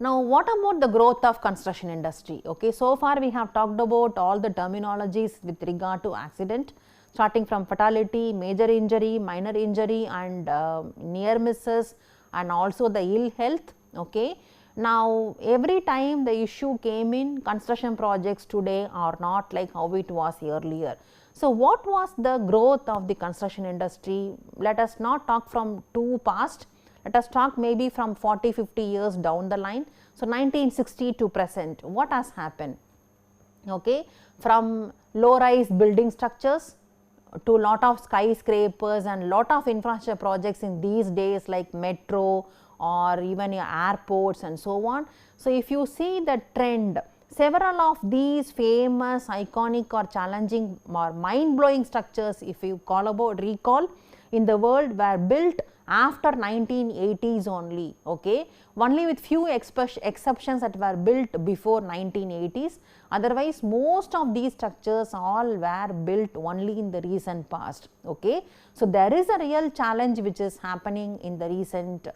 Now, what about the growth of construction industry? Okay, so far we have talked about all the terminologies with regard to accident, starting from fatality, major injury, minor injury, and near misses, and also the ill health, okay. Now, every time the issue came in, construction projects today are not like how it was earlier. So, what was the growth of the construction industry? Let us not talk from too past, let us talk maybe from 40-50 years down the line. So, 1960 to present, what has happened? Okay, from low rise building structures to lot of skyscrapers and lot of infrastructure projects in these days, like metro or even your airports and so on. So, if you see the trend, several of these famous, iconic or challenging or mind blowing structures, if you recall in the world, were built after 1980s only, okay. Only with few exceptions that were built before 1980s. Otherwise, most of these structures all were built only in the recent past, okay. So, there is a real challenge which is happening in the recent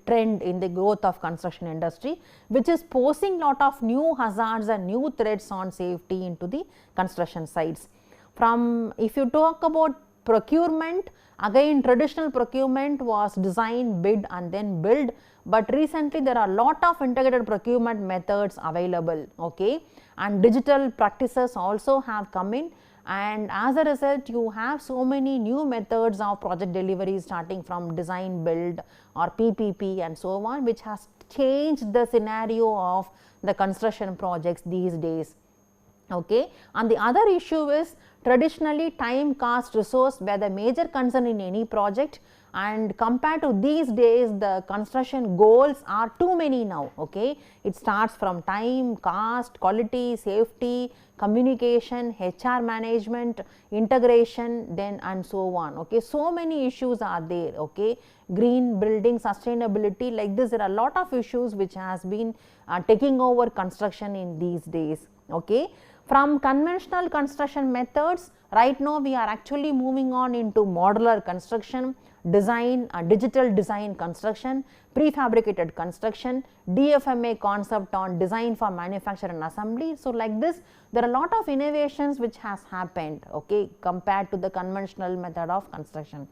trend in the growth of construction industry, which is posing lot of new hazards and new threats on safety into the construction sites. From, if you talk about procurement, again traditional procurement was design, bid and then build, but recently there are lot of integrated procurement methods available, okay, and digital practices also have come in, and as a result you have so many new methods of project delivery, starting from design, build or PPP and so on, which has changed the scenario of the construction projects these days, okay. And the other issue is, traditionally time, cost, resource were the major concern in any project, and compared to these days the construction goals are too many now, okay. It starts from time, cost, quality, safety, communication, HR management, integration, then and so on, okay. So many issues are there, okay. Green building, sustainability, like this there are a lot of issues which has been taking over construction in these days, okay. From conventional construction methods, right now we are actually moving on into modular construction, design, digital design construction, prefabricated construction, DFMA concept on design for manufacture and assembly. So, like this there are a lot of innovations which has happened, okay, compared to the conventional method of construction.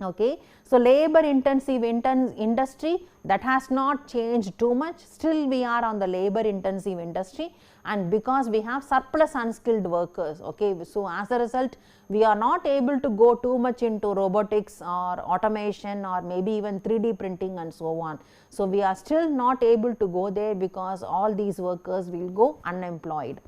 Okay. So, labor intensive industry, that has not changed too much, still we are on the labor intensive industry, and because we have surplus unskilled workers, okay. So, as a result we are not able to go too much into robotics or automation or maybe even 3D printing and so on. So, we are still not able to go there because all these workers will go unemployed.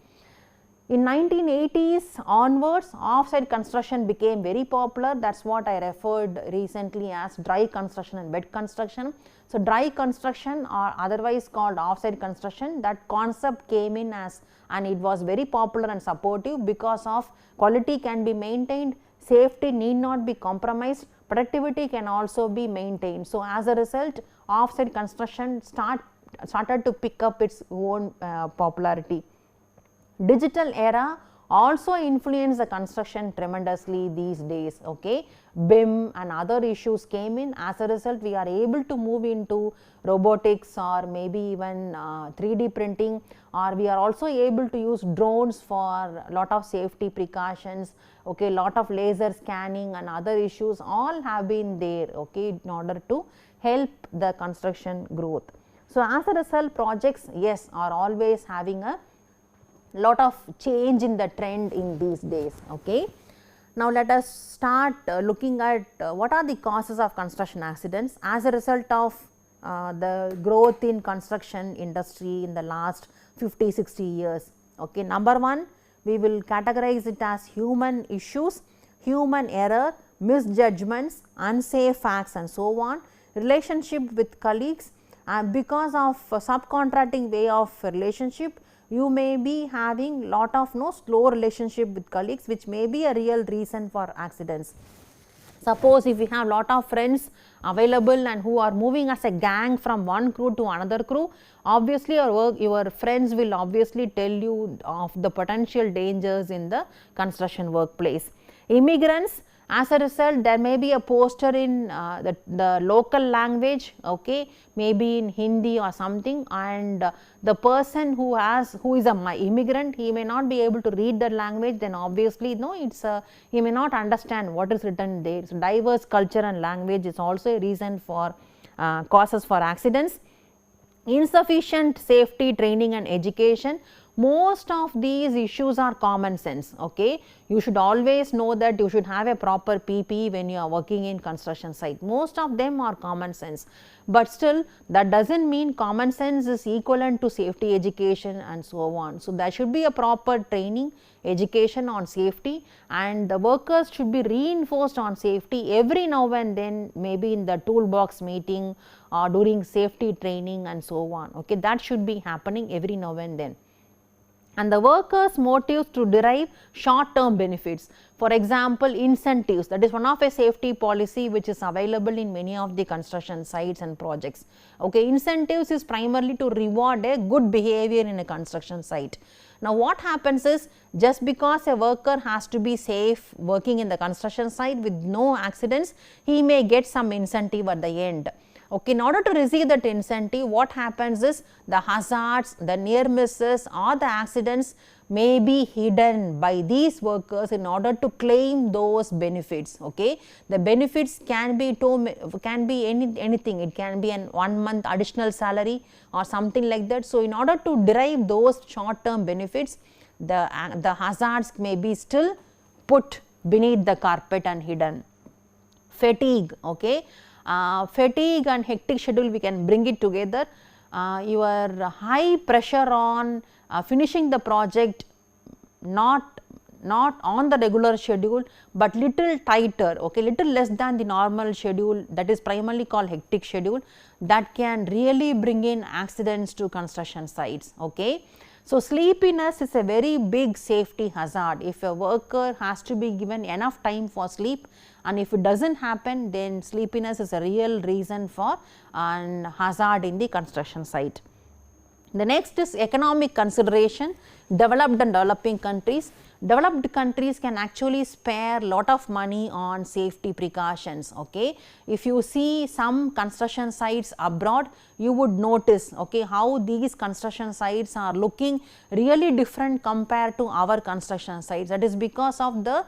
In 1980s onwards, offsite construction became very popular. That is what I referred recently as dry construction and wet construction. So, dry construction or otherwise called offsite construction, that concept came in as, and it was very popular and supportive because of quality can be maintained, safety need not be compromised, productivity can also be maintained. So, as a result, offsite construction started to pick up its own popularity. Digital era also influenced the construction tremendously these days. Okay, BIM and other issues came in. As a result, we are able to move into robotics or maybe even 3D printing, or we are also able to use drones for a lot of safety precautions. Okay, lot of laser scanning and other issues all have been there, okay, in order to help the construction growth. So, as a result, projects, yes, are always having a lot of change in the trend in these days. Okay. Now, let us start looking at what are the causes of construction accidents as a result of the growth in construction industry in the last 50-60 years. Okay. Number one, we will categorize it as human issues, human error, misjudgments, unsafe acts and so on, relationship with colleagues, and because of subcontracting way of relationship, you may be having lot of slow relationship with colleagues, which may be a real reason for accidents. Suppose if you have lot of friends available and who are moving as a gang from one crew to another crew, obviously your friends will obviously tell you of the potential dangers in the construction workplace. Immigrants, as a result, there may be a poster in the local language, okay, maybe in Hindi or something, and the person who is a immigrant, he may not be able to read that language, then obviously he may not understand what is written there. So, diverse culture and language is also a reason for causes for accidents. Insufficient safety training and education. Most of these issues are common sense. Okay, you should always know that you should have a proper PPE when you are working in construction site. Most of them are common sense, but still that does not mean common sense is equivalent to safety education and so on. So, there should be a proper training, education on safety, and the workers should be reinforced on safety every now and then, maybe in the toolbox meeting or during safety training and so on. Okay, that should be happening every now and then. And the workers' motives to derive short term benefits. For example, incentives, that is one of a safety policy which is available in many of the construction sites and projects. Okay, incentives is primarily to reward a good behavior in a construction site. Now, what happens is, just because a worker has to be safe working in the construction site with no accidents, he may get some incentive at the end. Okay, in order to receive that incentive, what happens is the hazards, the near misses or the accidents may be hidden by these workers in order to claim those benefits. Okay, the benefits can be anything. It can be an 1 month additional salary or something like that. So, in order to derive those short term benefits, the hazards may be still put beneath the carpet and hidden. Fatigue. Okay. Fatigue and hectic schedule, we can bring it together. Your high pressure on finishing the project, not on the regular schedule, but little tighter, okay, little less than the normal schedule, that is primarily called hectic schedule, that can really bring in accidents to construction sites. Okay. So, sleepiness is a very big safety hazard. If a worker has to be given enough time for sleep, and if it does not happen, then sleepiness is a real reason for an hazard in the construction site. The next is economic consideration, developed and developing countries. Developed countries can actually spare lot of money on safety precautions. Okay. If you see some construction sites abroad, you would notice, okay, how these construction sites are looking really different compared to our construction sites. That is because of the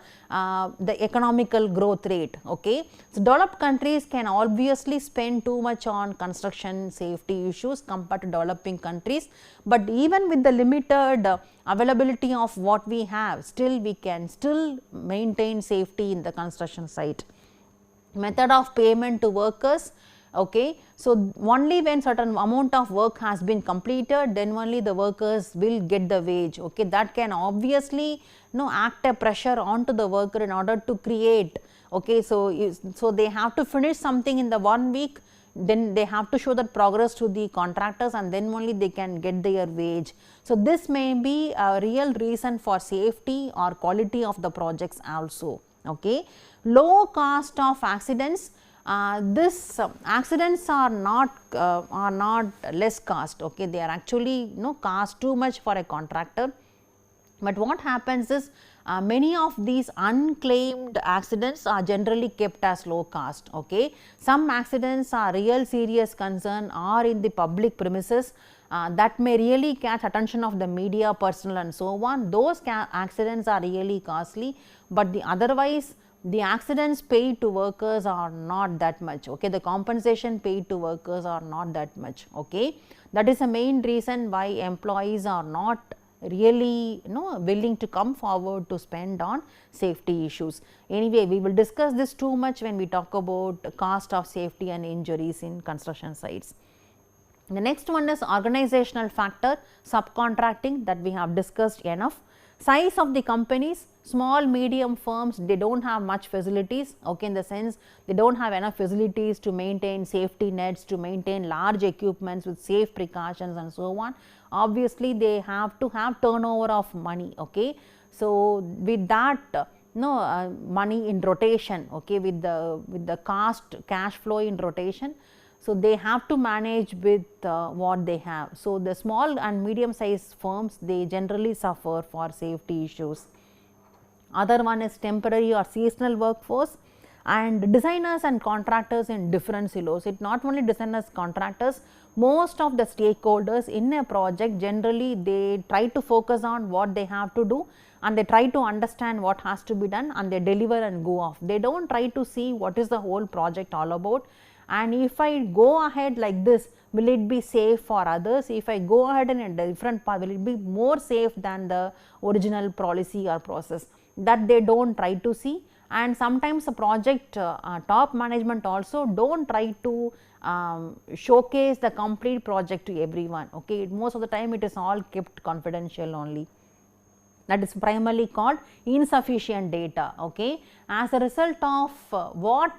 economical growth rate. Okay. So, developed countries can obviously spend too much on construction safety issues compared to developing countries, but even with the limited availability of what we have, still we can still maintain safety in the construction site. Method of payment to workers. Okay. So, only when certain amount of work has been completed, then only the workers will get the wage. Okay. That can obviously act a pressure onto the worker in order to create. Okay. So, they have to finish something in the 1 week, then they have to show that progress to the contractors, and then only they can get their wage. So, this may be a real reason for safety or quality of the projects also. Okay. Low cost of accidents, this accidents are not less cost, okay. They are actually cost too much for a contractor. But what happens is many of these unclaimed accidents are generally kept as low cost. Okay. Some accidents are real serious concern or in the public premises that may really catch attention of the media, personnel and so on. Those accidents are really costly, but the otherwise the accidents paid to workers are not that much. Okay. The compensation paid to workers are not that much. Okay. That is the main reason why employees are not really willing to come forward to spend on safety issues. Anyway, we will discuss this too much when we talk about cost of safety and injuries in construction sites. The next one is organizational factor, subcontracting, that we have discussed enough. Size of the companies, small medium firms, they do not have much facilities, okay, in the sense they do not have enough facilities to maintain safety nets, to maintain large equipments with safe precautions and so on. Obviously, they have to have turnover of money. Okay. So, with that money in rotation, okay, with the cost cash flow in rotation, so they have to manage with what they have. So, the small and medium sized firms, they generally suffer for safety issues. Other one is temporary or seasonal workforce, and designers and contractors in different silos. It not only designers, contractors, most of the stakeholders in a project, generally they try to focus on what they have to do and they try to understand what has to be done and they deliver and go off. They do not try to see what is the whole project all about, and if I go ahead like this, will it be safe for others? If I go ahead in a different path, will it be more safe than the original policy or process? That they do not try to see. And sometimes the project top management also do not try to showcase the complete project to everyone. Okay. Most of the time it is all kept confidential only. That is primarily called insufficient data. Okay. As a result of what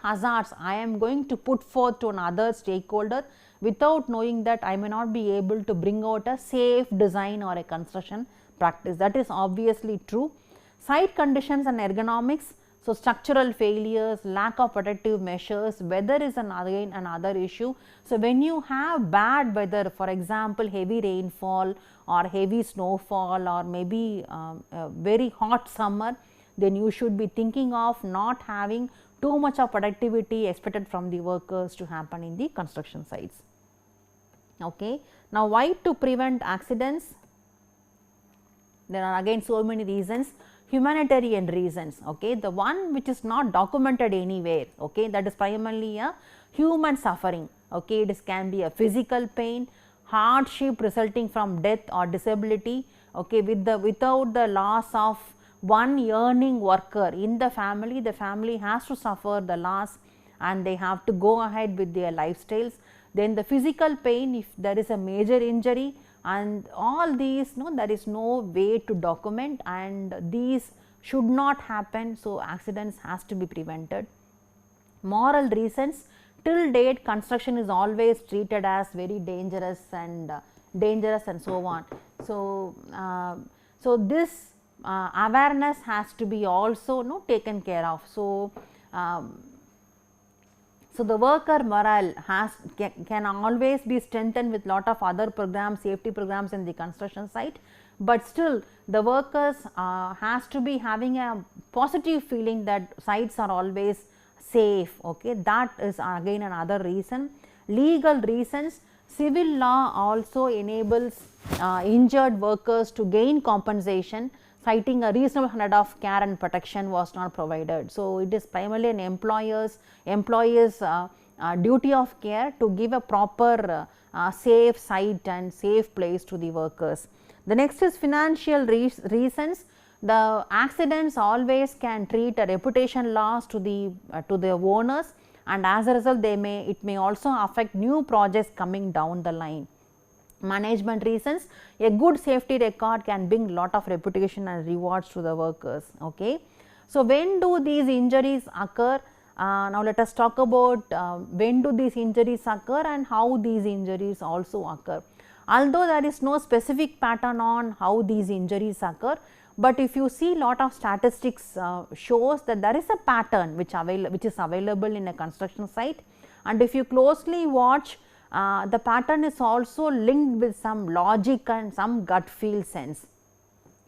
hazards I am going to put forth to another stakeholder, without knowing that, I may not be able to bring out a safe design or a construction practice. That is obviously true. Site conditions and ergonomics, so structural failures, lack of protective measures, weather is again another issue. So, when you have bad weather, for example, heavy rainfall or heavy snowfall or maybe a very hot summer, then you should be thinking of not having too much of productivity expected from the workers to happen in the construction sites. Okay. Now, why to prevent accidents? There are again so many reasons. Humanitarian reasons, okay, the one which is not documented anywhere, okay, that is primarily a human suffering, okay, it can be a physical pain, hardship resulting from death or disability, okay, without the loss of one earning worker in the family has to suffer the loss and they have to go ahead with their lifestyles. Then the physical pain, if there is a major injury, and all these there is no way to document and these should not happen. So, accidents has to be prevented. Moral reasons, till date construction is always treated as very dangerous and so on. So, so this awareness has to be also taken care of. So, so the worker morale can always be strengthened with lot of other programs, safety programs in the construction site, but still the workers has to be having a positive feeling that sites are always safe. Okay. That is again another reason. Legal reasons, civil law also enables injured workers to gain compensation, citing a reasonable standard of care and protection was not provided. So, it is primarily an employer's duty of care to give a proper safe site and safe place to the workers. The next is financial reasons. The accidents always can treat a reputation loss to the owners, and as a result it may also affect new projects coming down the line. Management reasons, a good safety record can bring lot of reputation and rewards to the workers. Okay. So, when do these injuries occur? Now, let us talk about when do these injuries occur and how these injuries also occur. Although there is no specific pattern on how these injuries occur, But if you see lot of statistics shows that there is a pattern which is available in a construction site, and if you closely watch, the pattern is also linked with some logic and some gut feel sense.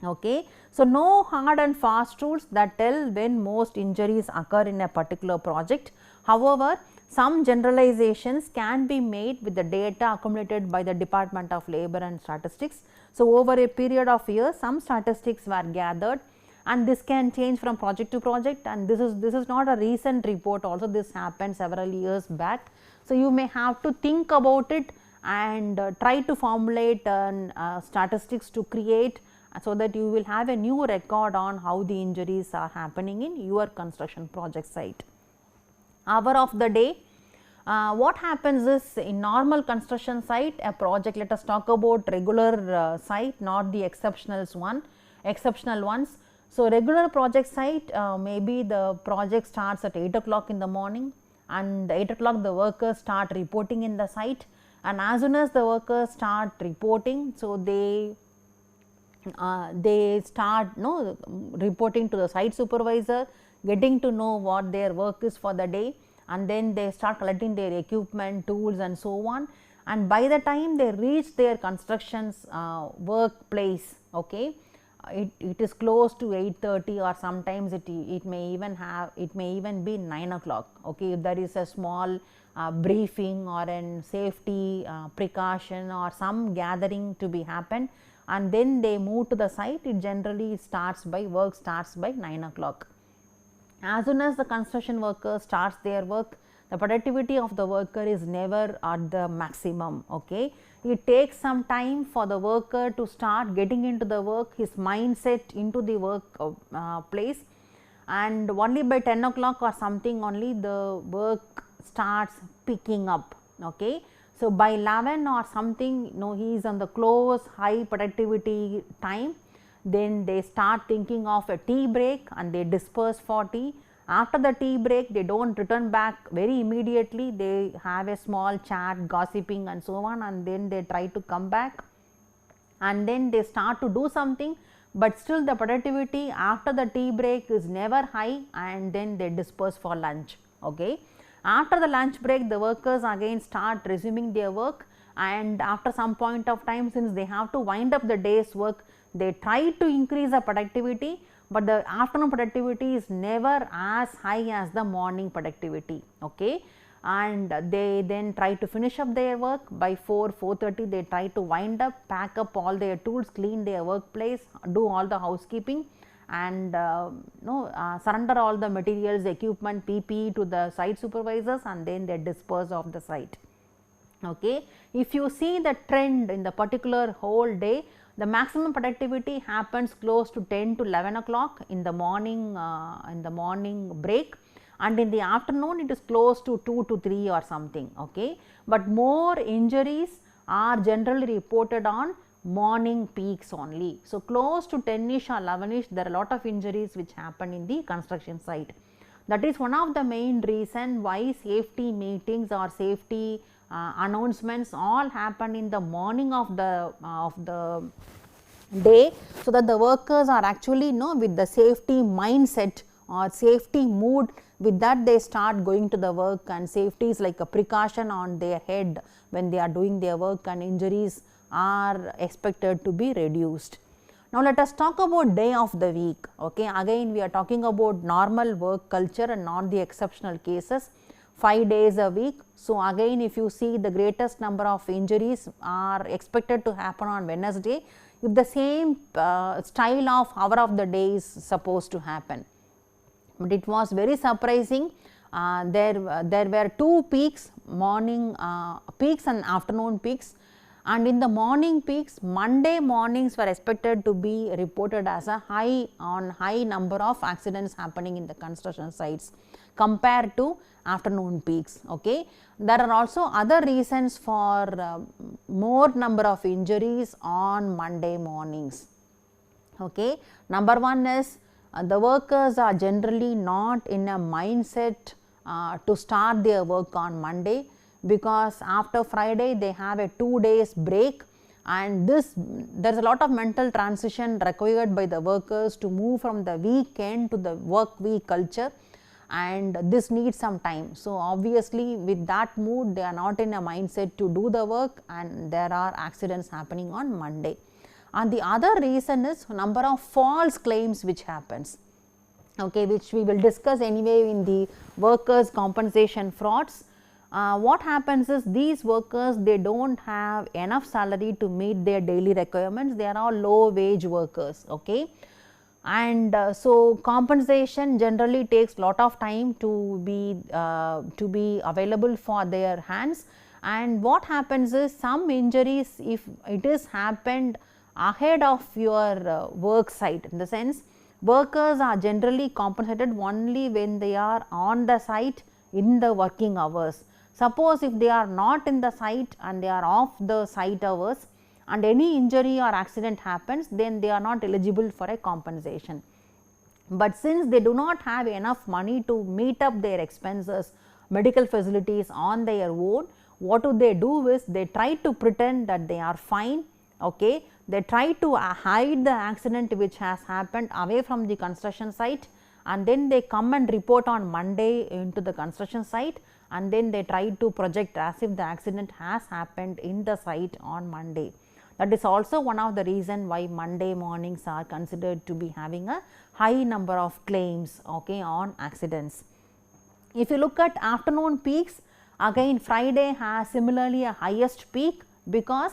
Okay. So, no hard and fast rules that tell when most injuries occur in a particular project. However, some generalizations can be made with the data accumulated by the Department of Labor and Statistics. So, over a period of years, some statistics were gathered, and this can change from project to project, and this is not a recent report, also this happened several years back. So, you may have to think about it and try to formulate statistics to create, so that you will have a new record on how the injuries are happening in your construction project site. Hour of the day, what happens is, in normal construction site, a project, let us talk about regular site, not the exceptional ones. So, regular project site, maybe the project starts at 8 o'clock in the morning, and 8 o'clock the workers start reporting in the site, and as soon as the workers start reporting, so they start reporting to the site supervisor, getting to know what their work is for the day, and then they start collecting their equipment, tools and so on, and by the time they reach their construction's workplace, okay, it is close to 8:30, or sometimes it may even be 9 o'clock. Okay, if there is a small briefing or an safety precaution or some gathering to be happened, and then they move to the site, it generally work starts by 9 o'clock. As soon as the construction worker starts their work, the productivity of the worker is never at the maximum. Okay, it takes some time for the worker to start getting into the work, his mindset into the work place, and only by 10 o'clock or something only the work starts picking up. Okay. So, by 11 or something, he is on the close high productivity time, then they start thinking of a tea break and they disperse for tea. After the tea break, they do not return back very immediately, they have a small chat, gossiping and so on, and then they try to come back, and then they start to do something, but still the productivity after the tea break is never high, and then they disperse for lunch. Okay. After the lunch break, the workers again start resuming their work, and after some point of time, since they have to wind up the day's work, they try to increase the productivity, but the afternoon productivity is never as high as the morning productivity. Okay. And they then try to finish up their work by 4:30, they try to wind up, pack up all their tools, clean their workplace, do all the housekeeping, and surrender all the materials, equipment, PPE to the site supervisors, and then they disperse of the site. Okay. If you see the trend in the particular whole day, the maximum productivity happens close to 10 to 11 o'clock in the morning break, and in the afternoon it is close to 2 to 3 or something. Okay. But more injuries are generally reported on morning peaks only. So, close to 10ish or 11ish, there are a lot of injuries which happen in the construction site. That is one of the main reason why safety meetings or safety announcements all happen in the morning of the day, so that the workers are actually with the safety mindset or safety mood. With that, they start going to the work, and safety is like a precaution on their head when they are doing their work, and injuries are expected to be reduced. Now, let us talk about day of the week. Okay. Again, we are talking about normal work culture and not the exceptional cases, 5 days a week. So, again, if you see, the greatest number of injuries are expected to happen on Wednesday, if the same style of hour of the day is supposed to happen. But it was very surprising, there were 2 peaks, morning peaks and afternoon peaks, and in the morning peaks, Monday mornings were expected to be reported as a high number of accidents happening in the construction sites compared to afternoon peaks. Okay. There are also other reasons for more number of injuries on Monday mornings. Okay. Number one is the workers are generally not in a mindset to start their work on Monday, because after Friday they have a 2 days break, and there is a lot of mental transition required by the workers to move from the weekend to the work week culture, and this needs some time. So, obviously with that mood they are not in a mindset to do the work, and there are accidents happening on Monday. And the other reason is number of false claims which happens, okay, which we will discuss anyway in the workers compensation frauds. What happens is these workers, they do not have enough salary to meet their daily requirements, they are all low wage workers, okay. And so compensation generally takes lot of time to be available for their hands. And what happens is some injuries, if it is happened ahead of your work site, in the sense workers are generally compensated only when they are on the site in the working hours. Suppose if they are not in the site and they are off the site hours and any injury or accident happens, then they are not eligible for a compensation. But since they do not have enough money to meet up their expenses, medical facilities on their own, what do? Is they try to pretend that they are fine, okay. They try to hide the accident which has happened away from the construction site, and then they come and report on Monday into the construction site, and then they try to project as if the accident has happened in the site on Monday. That is also one of the reason why Monday mornings are considered to be having a high number of claims, okay, on accidents. If you look at afternoon peaks, again Friday has similarly a highest peak, because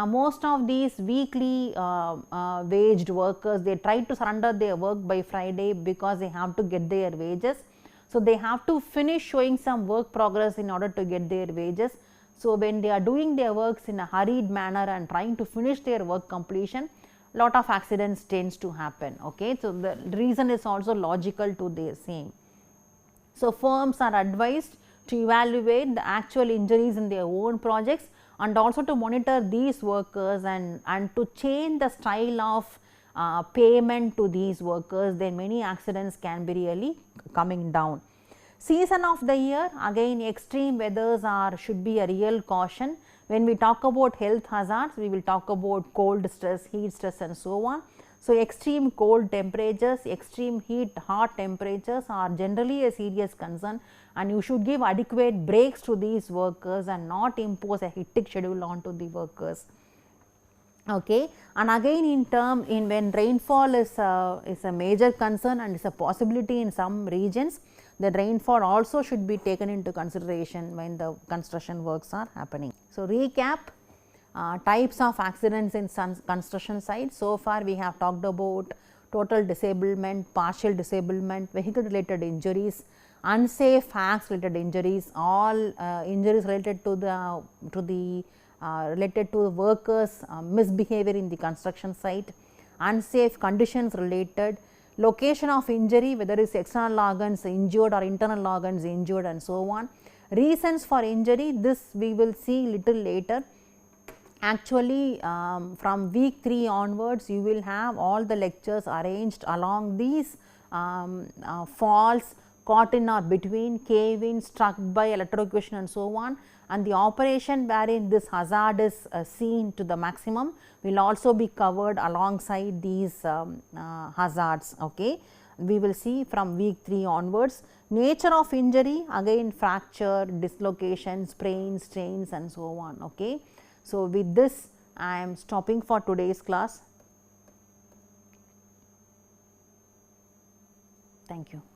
most of these weekly waged workers, they try to surrender their work by Friday because they have to get their wages. So, they have to finish showing some work progress in order to get their wages. So, when they are doing their works in a hurried manner and trying to finish their work completion, lot of accidents tends to happen, okay. So, the reason is also logical to the same. So, firms are advised to evaluate the actual injuries in their own projects, and also to monitor these workers and to change the style of payment to these workers, then many accidents can be really coming down. Season of the year, again extreme weathers should be a real caution. When we talk about health hazards, we will talk about cold stress, heat stress and so on. So, extreme cold temperatures, extreme heat, hot temperatures are generally a serious concern, and you should give adequate breaks to these workers and not impose a hectic schedule onto the workers. Okay. And again when rainfall is a major concern and is a possibility in some regions, the rainfall also should be taken into consideration when the construction works are happening. So, recap types of accidents in construction sites. So far we have talked about total disablement, partial disablement, vehicle related injuries, unsafe acts related injuries, all injuries related to the related to workers misbehavior in the construction site, unsafe conditions related, location of injury, whether it is external organs injured or internal organs injured and so on. Reasons for injury, this we will see little later. Actually from week 3 onwards, you will have all the lectures arranged along these falls, caught in or between, cave in, struck by, electrocution and so on, and the operation wherein this hazard is seen to the maximum will also be covered alongside these hazards. Okay. We will see from week 3 onwards. Nature of injury, again fracture, dislocation, sprains, strains and so on. Okay. So, with this I am stopping for today's class. Thank you.